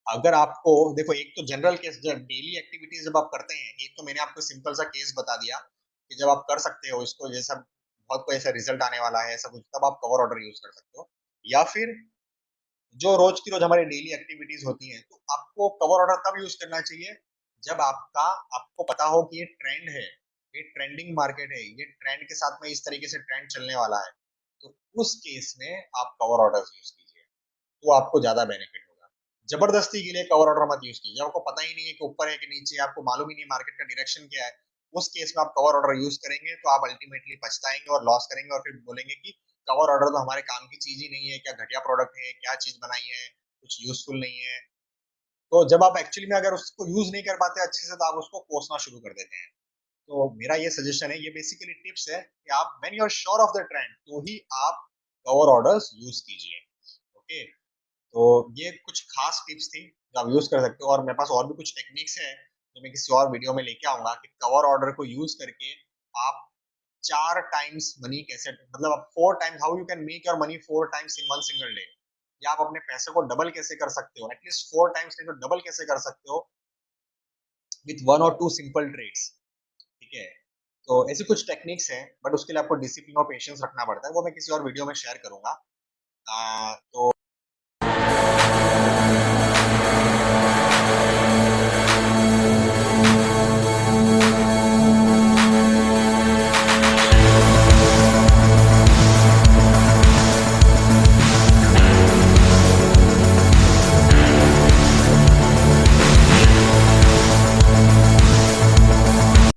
अगर आपको देखो, एक तो जनरल केस, जब डेली एक्टिविटीज जब आप करते हैं, एक तो मैंने आपको सिंपल सा केस बता दिया कि जब आप कर सकते हो इसको, जैसा बहुत कोई ऐसा रिजल्ट आने वाला है ऐसा कुछ, तब आप कवर ऑर्डर यूज कर सकते हो। या फिर जो रोज की रोज हमारी डेली एक्टिविटीज होती हैं, तो आपको कवर ऑर्डर तब यूज करना चाहिए जब आपको पता हो कि ये ट्रेंड है, ये ट्रेंडिंग मार्केट है, ये ट्रेंड के साथ में इस तरीके से ट्रेंड चलने वाला है। तो उस केस में आप कवर ऑर्डर यूज कीजिए, तो आपको ज्यादा बेनिफिट होगा। जबरदस्ती के लिए कवर ऑर्डर मत यूज कीजिए, आपको पता ही नहीं है कि ऊपर है कि नीचे, आपको मालूम ही नहीं मार्केट का डायरेक्शन क्या है। उस केस में आप कवर ऑर्डर यूज करेंगे तो आप अल्टीमेटली पछताएंगे और लॉस करेंगे, और फिर बोलेंगे कि कवर ऑर्डर तो हमारे काम की चीज ही नहीं है, क्या घटिया प्रोडक्ट है, क्या चीज बनाई है, कुछ यूजफुल नहीं है। तो जब आप एक्चुअली में अगर उसको यूज नहीं कर पाते अच्छे से, तो आप उसको कोसना शुरू कर देते हैं। तो मेरा ये सजेशन है, ये बेसिकली टिप्स है कि आप when you are sure of the trend, तो ही आप कवर ऑर्डर्स यूज कीजिए। ओके, तो ये कुछ खास टिप्स थी जो आप यूज कर सकते हो, और मेरे पास और भी कुछ टेक्निक्स है जो मैं किसी और वीडियो में लेके आऊंगा कि कवर ऑर्डर को यूज करके आप 4 टाइम्स मनी कैसे, मतलब आप 4 times, how you can make your money 4 times in one single day, या आप अपने पैसे को डबल कैसे कर सकते हो, एटलीस्ट 4 टाइम्स नहीं तो डबल कैसे कर सकते हो विथ 1 और 2 सिंपल ट्रेड्स। ठीक है, तो ऐसी कुछ टेक्निक्स हैं, बट उसके लिए आपको डिसिप्लिन और पेशेंस रखना पड़ता है, वो मैं किसी और वीडियो में शेयर करूँगा। तो